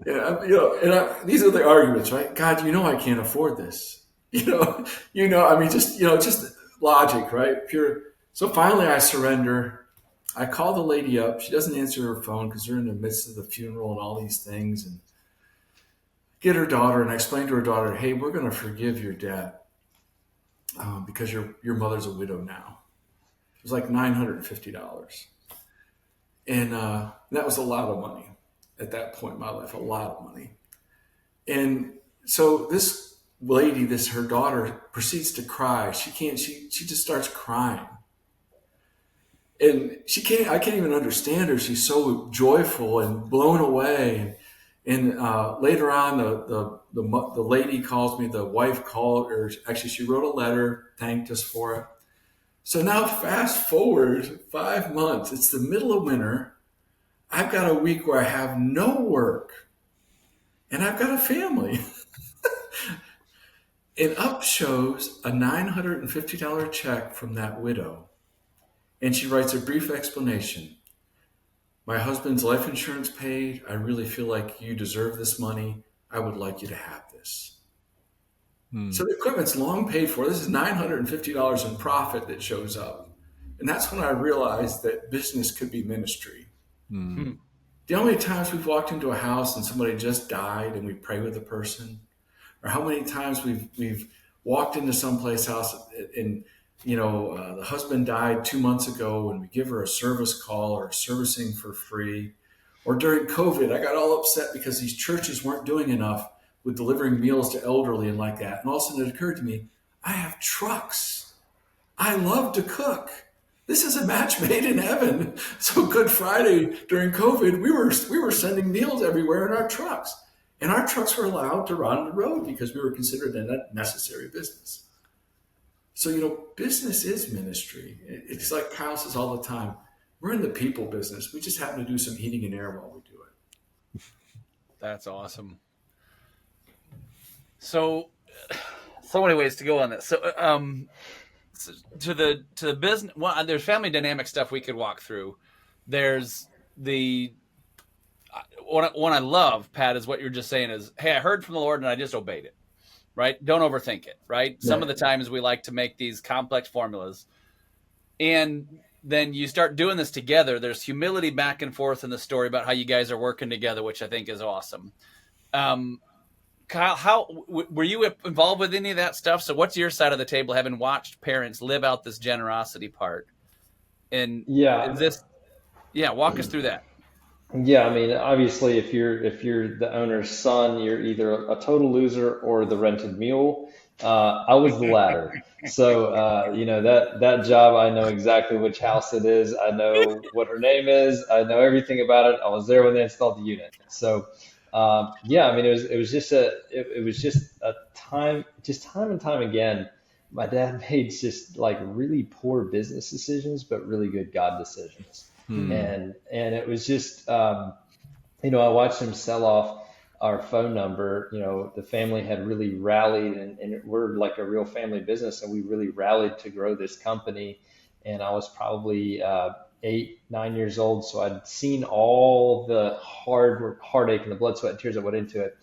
These are the arguments, right? God, I can't afford this. Just logic, right? Pure. So finally, I surrender. I call the lady up. She doesn't answer her phone because they're in the midst of the funeral and all these things, and get her daughter, and I explained to her daughter, hey, we're going to forgive your debt because your mother's a widow now. It was like $950. And that was a lot of money at that point in my life, a lot of money. And so this lady, her daughter, proceeds to cry. She just starts crying. And I can't even understand her. She's so joyful and blown away. And later on, the lady calls me, the wife called, or actually she wrote a letter, thanked us for it. So now fast forward 5 months, it's the middle of winter. I've got a week where I have no work and I've got a family. And up shows a $950 check from that widow. And she writes a brief explanation. My husband's life insurance paid. I really feel like you deserve this money. I would like you to have this. So the equipment's long paid for. This is $950 in profit that shows up. And that's when I realized that business could be ministry. Do you know how many times we've walked into a house and somebody just died and we pray with the person? Or how many times we've walked into someplace else and the husband died 2 months ago and we give her a service call or servicing for free. Or during COVID, I got all upset because these churches weren't doing enough with delivering meals to elderly and like that. And all of a sudden it occurred to me, I have trucks. I love to cook. This is a match made in heaven. So Good Friday during COVID, we were sending meals everywhere in our trucks. And our trucks were allowed to run the road because we were considered a necessary business. So, business is ministry. It's like Kyle says all the time, we're in the people business. We just happen to do some heating and air while we do it. That's awesome. So many ways to go on this. So, to the business, well, there's family dynamic stuff we could walk through. There's the one I love, Pat, is what you're just saying is, hey, I heard from the Lord and I just obeyed it. Right? Don't overthink it. Right? Yeah. Some of the times we like to make these complex formulas, and then you start doing this together. There's humility back and forth in the story about how you guys are working together, which I think is awesome. Kyle, how were you involved with any of that stuff? So what's your side of the table, having watched parents live out this generosity part? And walk us through that. Yeah, I mean, obviously, if you're the owner's son, you're either a total loser or the rented mule. I was the latter. So, that job, I know exactly which house it is. I know what her name is. I know everything about it. I was there when they installed the unit. So, I mean, it was just a time and time again. My dad made just like really poor business decisions, but really good God decisions. And it was just, I watched him sell off our phone number. The family had really rallied, and we're like a real family business, and we really rallied to grow this company. And I was probably 8, 9 years old, so I'd seen all the heartache and the blood, sweat, and tears that went into it.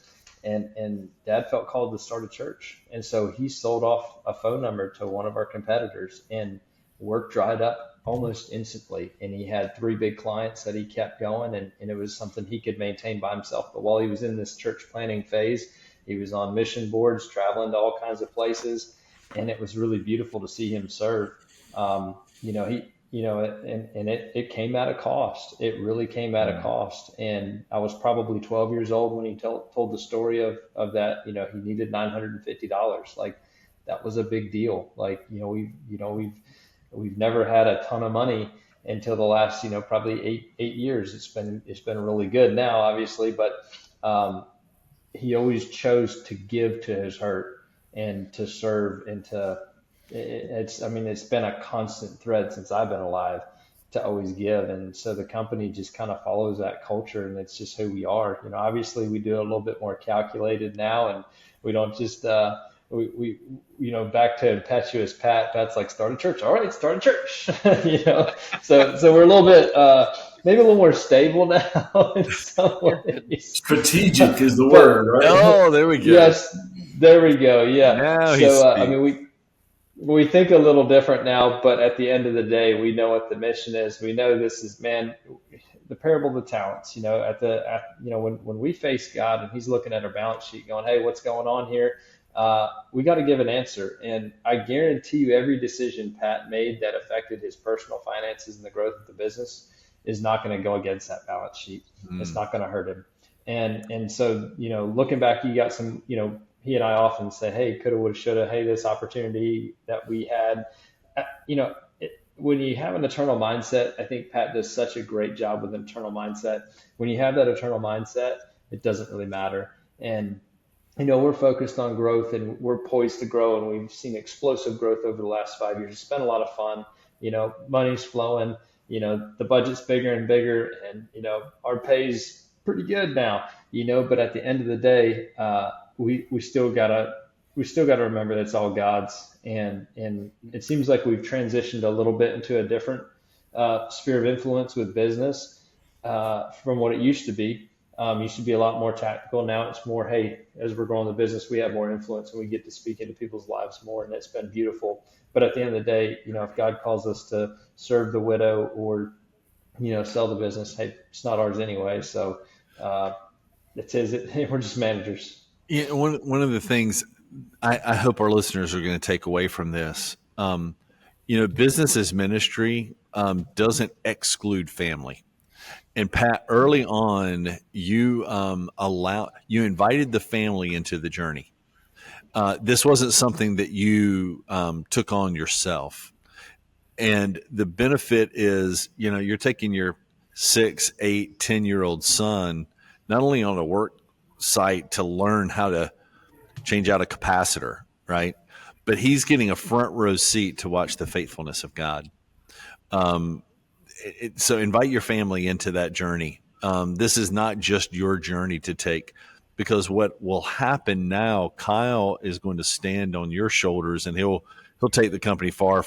And Dad felt called to start a church, and so he sold off a phone number to one of our competitors, and work dried up almost instantly. And he had three big clients that he kept going, and it was something he could maintain by himself. But while he was in this church planning phase, he was on mission boards, traveling to all kinds of places, and it was really beautiful to see him serve. And it came at a cost. It really came at a cost. And I was probably 12 years old when he told the story of that. He needed $950. Like, that was a big deal. Like, we've never had a ton of money until the last, probably eight years. It's been really good now, obviously, but he always chose to give to his hurt and to serve and to it's been a constant thread since I've been alive to always give. And so the company just kind of follows that culture, and it's just who we are. Obviously we do it a little bit more calculated now, and we don't just we back to impetuous Pat's like, start a church. All right, start a church. So we're a little bit maybe a little more stable now in some ways. Strategic is the word, right? Oh, there we go. Yes, there we go. Yeah. Now So we think a little different now, but at the end of the day, we know what the mission is. We know this is, man, the parable of the talents. When we face God and He's looking at our balance sheet, going, "Hey, what's going on here?" We got to give an answer. And I guarantee you, every decision Pat made that affected his personal finances and the growth of the business is not going to go against that balance sheet. It's not going to hurt him. And so, looking back, you got some, he and I often say, "Hey, coulda, woulda, shoulda. Hey, this opportunity that we had." When you have an eternal mindset, I think Pat does such a great job with internal mindset. When you have that eternal mindset, it doesn't really matter. And we're focused on growth, and we're poised to grow, and we've seen explosive growth over the last 5 years. It's been a lot of fun. Money's flowing. The budget's bigger and bigger, and our pay's pretty good now. But at the end of the day, we still gotta remember that it's all God's, and it seems like we've transitioned a little bit into a different sphere of influence with business from what it used to be. Used to be a lot more tactical. Now it's more, hey, as we're growing the business, we have more influence and we get to speak into people's lives more, and it's been beautiful. But at the end of the day, if God calls us to serve the widow or sell the business, hey, it's not ours anyway. So it's his. We're just managers. Yeah, one of the things I hope our listeners are going to take away from this, business as ministry doesn't exclude family. And Pat, early on, you invited the family into the journey. This wasn't something that you took on yourself. And the benefit is, you're taking your 6, 8, 10-year-old son not only on a work site to learn how to change out a capacitor, right? But he's getting a front row seat to watch the faithfulness of God. So invite your family into that journey. This is not just your journey to take, because what will happen now, Kyle is going to stand on your shoulders, and he'll take the company far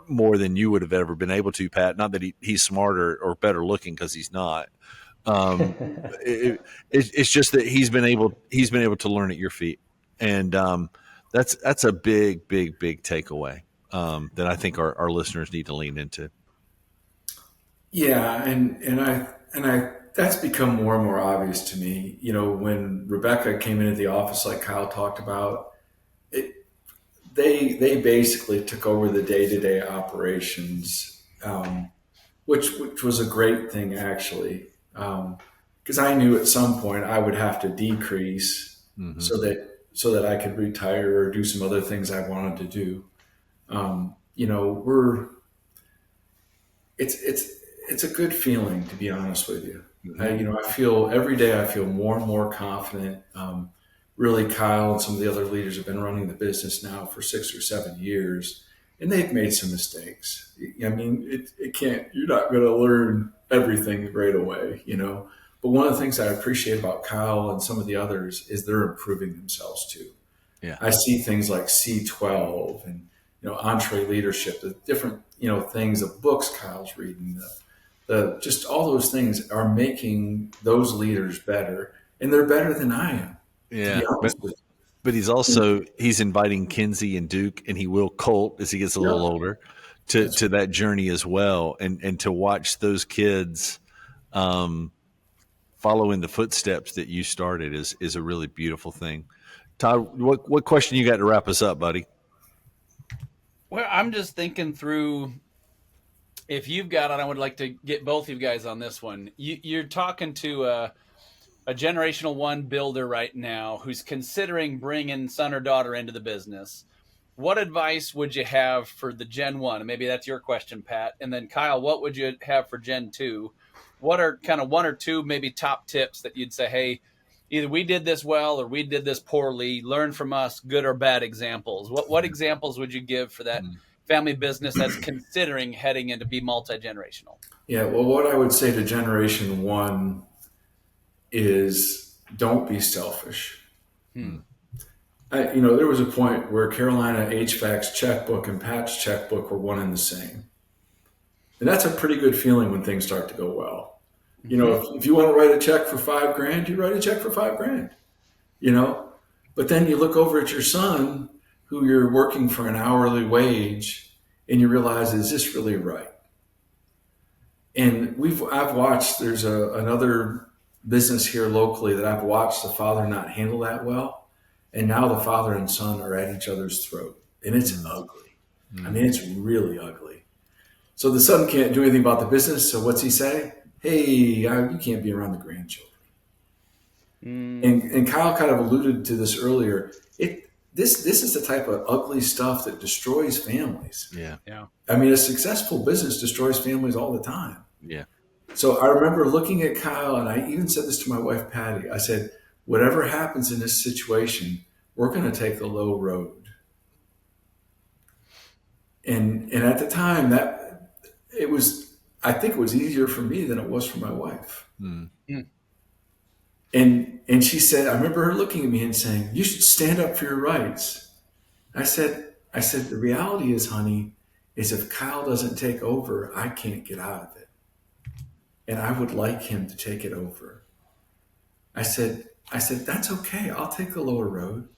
more than you would have ever been able to, Pat. Not that he's smarter or better looking, because he's not. It's just that he's been able to learn at your feet, and that's a big takeaway that I think our listeners need to lean into. Yeah, and I that's become more and more obvious to me. When Rebecca came into the office, like Kyle talked about, they basically took over the day-to-day operations, which was a great thing, actually, because I knew at some point I would have to decrease so that I could retire or do some other things I wanted to do. It's a good feeling, to be honest with you. I feel every day I feel more and more confident. Really, Kyle and some of the other leaders have been running the business now for 6 or 7 years, and they've made some mistakes. I mean, it can't. You're not going to learn everything right away, But one of the things I appreciate about Kyle and some of the others is they're improving themselves too. Yeah. I see things like C12 and entree leadership, the different things, the books Kyle's reading, the just all those things are making those leaders better, and they're better than I am, to Yeah. be honest with But he's inviting Kinsey and Duke, and he will Colt as he gets a you. little Yeah, older that's to that journey as well, and to watch those kids follow in the footsteps that you started is a really beautiful thing. Todd, what question you got to wrap us up, buddy? Well, I'm just thinking through, if you've got, and I would like to get both of you guys on this one. You're talking to a generational one builder right now who's considering bringing son or daughter into the business. What advice would you have for the Gen 1? And maybe that's your question, Pat. And then Kyle, what would you have for Gen 2? What are kind of one or two maybe top tips that you'd say, hey, either we did this well or we did this poorly, learn from us, good or bad examples? What examples would you give for that family business that's considering heading into be multi-generational? Yeah, well, what I would say to Generation One is don't be selfish. There was a point where Carolina HVAC's checkbook and Pat's checkbook were one and the same. And that's a pretty good feeling when things start to go well. If you want to write a check for $5,000, you write a check for $5,000, But then you look over at your son who you're working for an hourly wage and you realize, is this really right? And I've watched, there's another business here locally that I've watched the father not handle that well. And now the father and son are at each other's throat. And it's ugly. I mean, it's really ugly. So the son can't do anything about the business. So what's he say? Hey, you can't be around the grandchildren. And Kyle kind of alluded to this earlier. This is the type of ugly stuff that destroys families. Yeah. I mean, a successful business destroys families all the time. Yeah. So I remember looking at Kyle, and I even said this to my wife, Patty. I said, whatever happens in this situation, we're going to take the low road. And at the time, I think it was easier for me than it was for my wife. And she said, I remember her looking at me and saying, you should stand up for your rights. I said, the reality is, honey, is if Kyle doesn't take over, I can't get out of it. And I would like him to take it over. I said, that's okay. I'll take the lower road.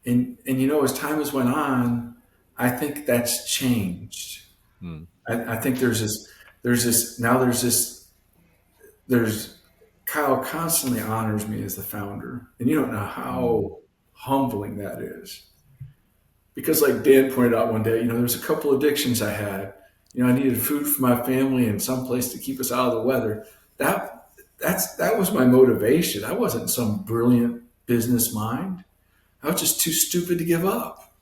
And as time has went on, I think that's changed. I think there's Kyle constantly honors me as the founder. And you don't know how humbling that is. Because like Dan pointed out one day, there's a couple addictions I had. I needed food for my family and some place to keep us out of the weather. That was my motivation. I wasn't some brilliant business mind. I was just too stupid to give up.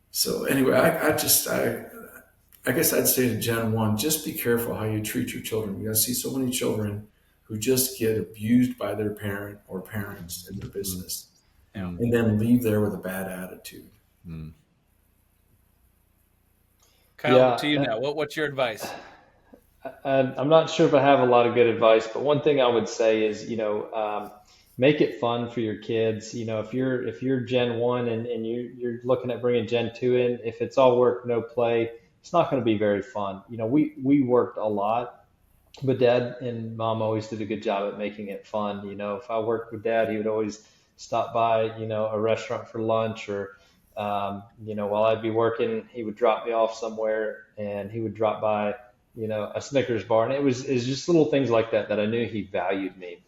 So anyway, I guess I'd say to Gen 1, just be careful how you treat your children. You see so many children who just get abused by their parent or parents in their business and then leave there with a bad attitude. Kyle, to you now. What's your advice? I'm not sure if I have a lot of good advice, but one thing I would say is, make it fun for your kids. If you're Gen 1 and you're looking at bringing Gen 2 in, if it's all work, no play, it's not going to be very fun. We worked a lot, but Dad and Mom always did a good job at making it fun. If I worked with Dad, he would always stop by, a restaurant for lunch, or while I'd be working, he would drop me off somewhere, and he would drop by, a Snickers bar, and it was just little things like that I knew he valued me.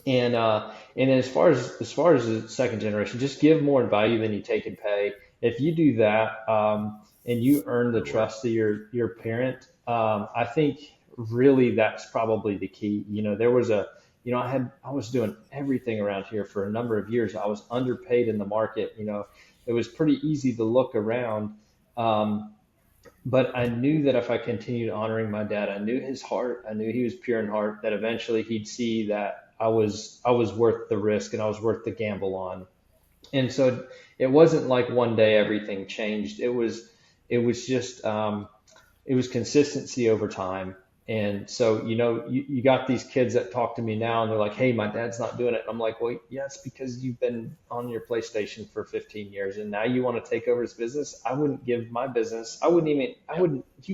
And as far as the second generation, just give more value than you take and pay. If you do that, and you earn the trust of your parent, I think really that's probably the key. There was I was doing everything around here for a number of years. I was underpaid in the market. It was pretty easy to look around. But I knew that if I continued honoring my dad, I knew his heart, I knew he was pure in heart, that eventually he'd see that I was worth the risk and I was worth the gamble on. And so it wasn't like one day everything changed. It was just, it was consistency over time. And so, you got these kids that talk to me now and they're like, hey, my dad's not doing it. And I'm like, well, yeah, it's because you've been on your PlayStation for 15 years and now you want to take over his business. I wouldn't give my business. You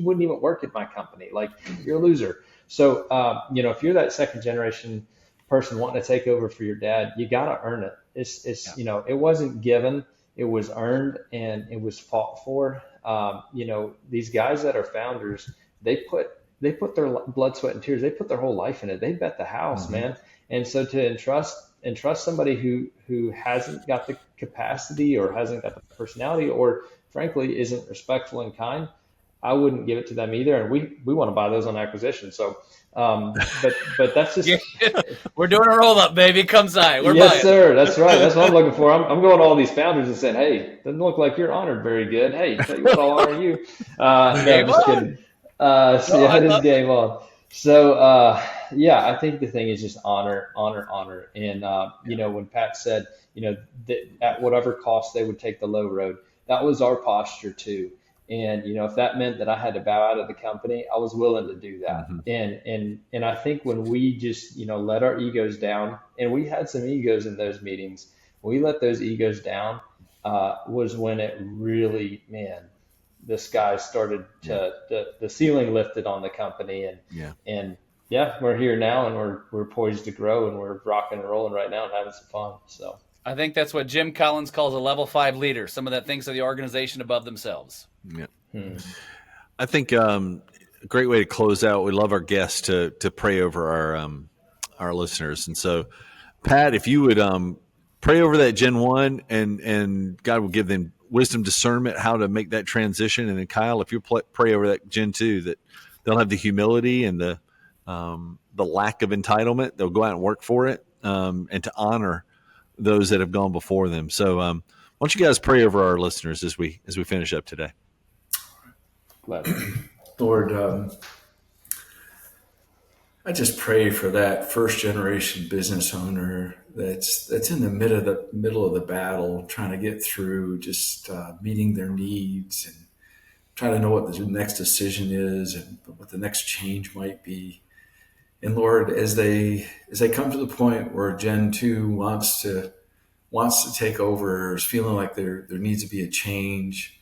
wouldn't even work at my company. Like, you're a loser. So, if you're that second generation person wanting to take over for your dad, you got to earn it. It wasn't given, it was earned and it was fought for. These guys that are founders, they put their blood, sweat, and tears. They put their whole life in it. They bet the house, man. And so to entrust somebody who hasn't got the capacity or hasn't got the personality or frankly isn't respectful and kind, I wouldn't give it to them either. And we want to buy those on acquisition. So, but that's just we're doing a roll up, baby. Come side. We're yes, buying. sir. That's right. That's what I'm looking for. I'm going to all these founders and saying, hey, doesn't look like you're honored very good. Hey, tell you what, I'll honor you. No, just kidding. So yeah, it is game on. So I think the thing is just honor. And when Pat said, that at whatever cost they would take the low road, that was our posture too. And if that meant that I had to bow out of the company, I was willing to do that. And I think when we just let our egos down, and we had some egos in those meetings, we let those egos down, was when it really, man, the sky started to the ceiling lifted on the company, and we're here now, and we're poised to grow, and we're rocking and rolling right now and having some fun. So I think that's what Jim Collins calls a level 5 leader, someone that thinks of the organization above themselves. Yeah. I think a great way to close out. We love our guests to pray over our listeners, and so Pat, if you would pray over that Gen 1, and God will give them wisdom, discernment, how to make that transition. And then Kyle, if you pray over that Gen 2, that they'll have the humility and the lack of entitlement, they'll go out and work for it, and to honor those that have gone before them. So why don't you guys pray over our listeners as we finish up today? Lord, I just pray for that first generation business owner that's in the middle of the battle, trying to get through, just meeting their needs and trying to know what the next decision is and what the next change might be. And Lord, as they come to the point where Gen 2 wants to take over, or is feeling like there needs to be a change,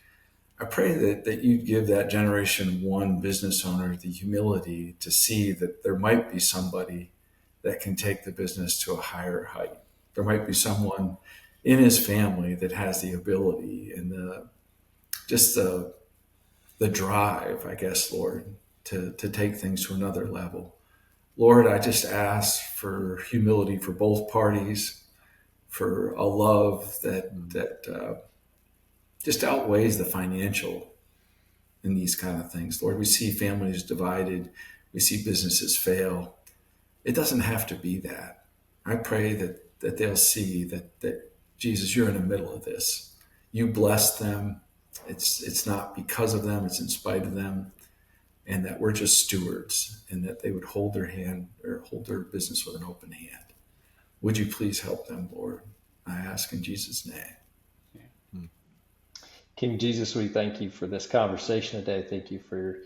I pray that you'd give that Generation 1 business owner the humility to see that there might be somebody that can take the business to a higher height. There might be someone in his family that has the ability and the drive, I guess, Lord, to take things to another level. Lord, I just ask for humility for both parties, for a love that just outweighs the financial in these kind of things. Lord, we see families divided. We see businesses fail. It doesn't have to be that. I pray that they'll see that Jesus, you're in the middle of this. You bless them. It's not because of them, it's in spite of them. And that we're just stewards, and that they would hold their hand or hold their business with an open hand. Would you please help them, Lord? I ask in Jesus' name. King Jesus, we thank you for this conversation today. Thank you for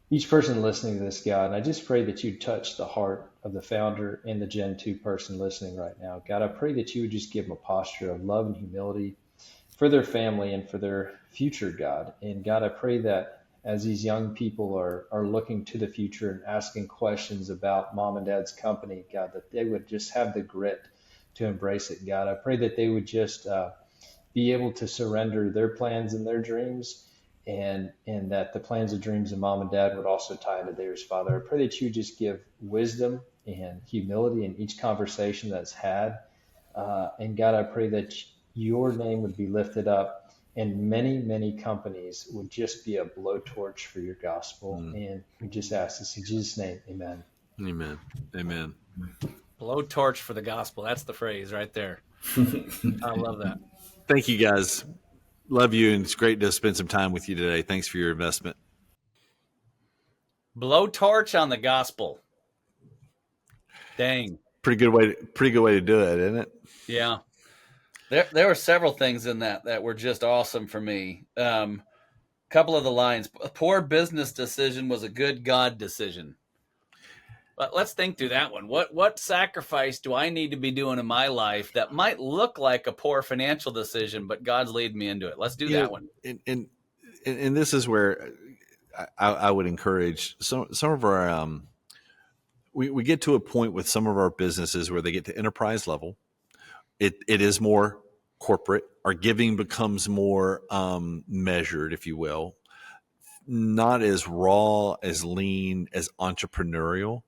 each person listening to this, God. And I just pray that you touch the heart of the founder and the Gen 2 person listening right now. God, I pray that you would just give them a posture of love and humility for their family and for their future, God. And God, I pray that as these young people are looking to the future and asking questions about mom and dad's company, God, that they would just have the grit to embrace it, God. I pray that they would just be able to surrender their plans and their dreams, and that the plans and dreams of mom and dad would also tie into theirs, Father. I pray that you just give wisdom and humility in each conversation that's had. And God, I pray that your name would be lifted up, and many, many companies would just be a blowtorch for your gospel. And we just ask this in Jesus' name. Amen. Amen. Amen. Blowtorch for the gospel. That's the phrase right there. I love that. Thank you, guys. Love you, and it's great to spend some time with you today. Thanks for your investment. Blowtorch on the gospel. Dang. Pretty good way to do it, isn't it? Yeah. There were several things in that were just awesome for me. Couple of the lines. A poor business decision was a good God decision. But let's think through that one. What sacrifice do I need to be doing in my life that might look like a poor financial decision, but God's leading me into it? Let's do that one. And this is where I would encourage some of our we get to a point with some of our businesses where they get to enterprise level. It is more corporate. Our giving becomes more measured, if you will, not as raw, as lean, as entrepreneurial.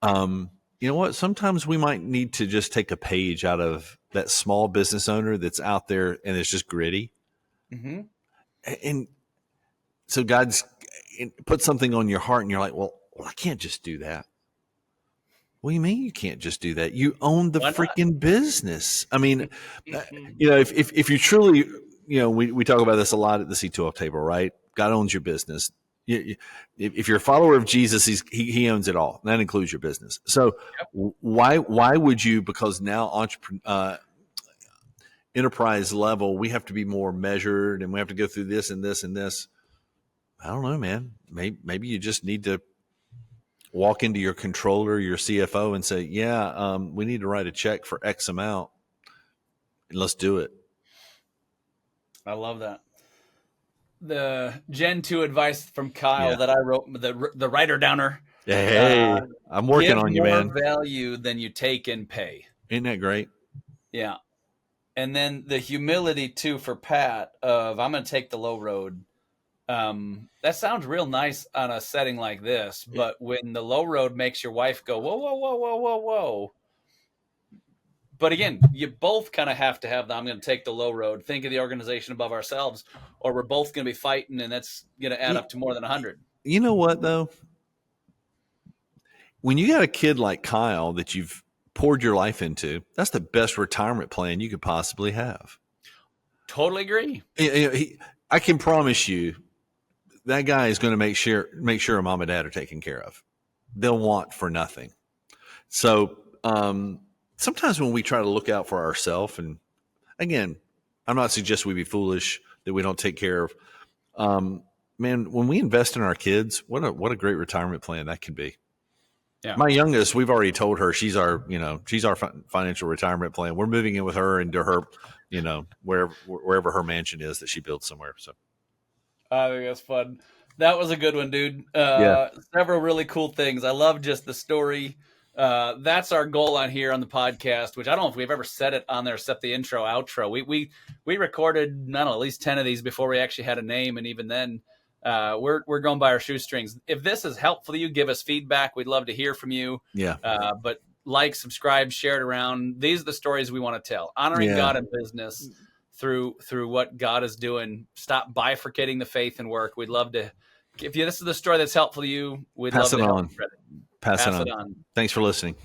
You know what? Sometimes we might need to just take a page out of that small business owner that's out there and it's just gritty. Mm-hmm. And so God's put something on your heart and you're like, well, I can't just do that. What do you mean you can't just do that? You own the freaking business. I mean, if you truly, we talk about this a lot at the C12 table, right? God owns your business. If you're a follower of Jesus, he owns it all. That includes your business. So why would you? Because now enterprise level, we have to be more measured, and we have to go through this and this and this. I don't know, man. Maybe you just need to walk into your controller, your CFO, and say, we need to write a check for X amount, and let's do it. I love that. The Gen 2 advice from Kyle that I wrote, the writer downer. Hey, I'm working on you, man. Give more value than you take in pay. Isn't that great? Yeah. And then the humility too for Pat of I'm going to take the low road. That sounds real nice on a setting like this, but when the low road makes your wife go, whoa, whoa, whoa, whoa, whoa, whoa. But again, you both kind of have to have I'm going to take the low road, think of the organization above ourselves, or we're both going to be fighting and that's going to add up to more than 100. You know what, though? When you got a kid like Kyle that you've poured your life into, that's the best retirement plan you could possibly have. Totally agree. I can promise you that guy is going to make sure mom and dad are taken care of. They'll want for nothing. So, sometimes when we try to look out for ourselves, and again, I'm not suggesting we be foolish that we don't take care of. Man, when we invest in our kids, what a great retirement plan that can be. Yeah. My youngest, we've already told her she's our financial retirement plan. We're moving in with her into her, wherever her mansion is that she builds somewhere. So I think that's fun. That was a good one, dude. Several really cool things. I love just the story. That's our goal on here on the podcast, which I don't know if we've ever said it on there except the intro, outro. We recorded, I don't know, at least 10 of these before we actually had a name. And even then, we're going by our shoestrings. If this is helpful to you, give us feedback. We'd love to hear from you. Yeah. But like, subscribe, share it around. These are the stories we want to tell. Honoring God in business through what God is doing. Stop bifurcating the faith and work. We'd love to, if this is the story that's helpful to you, we'd love to help spread it. Pass it on. Thanks for listening.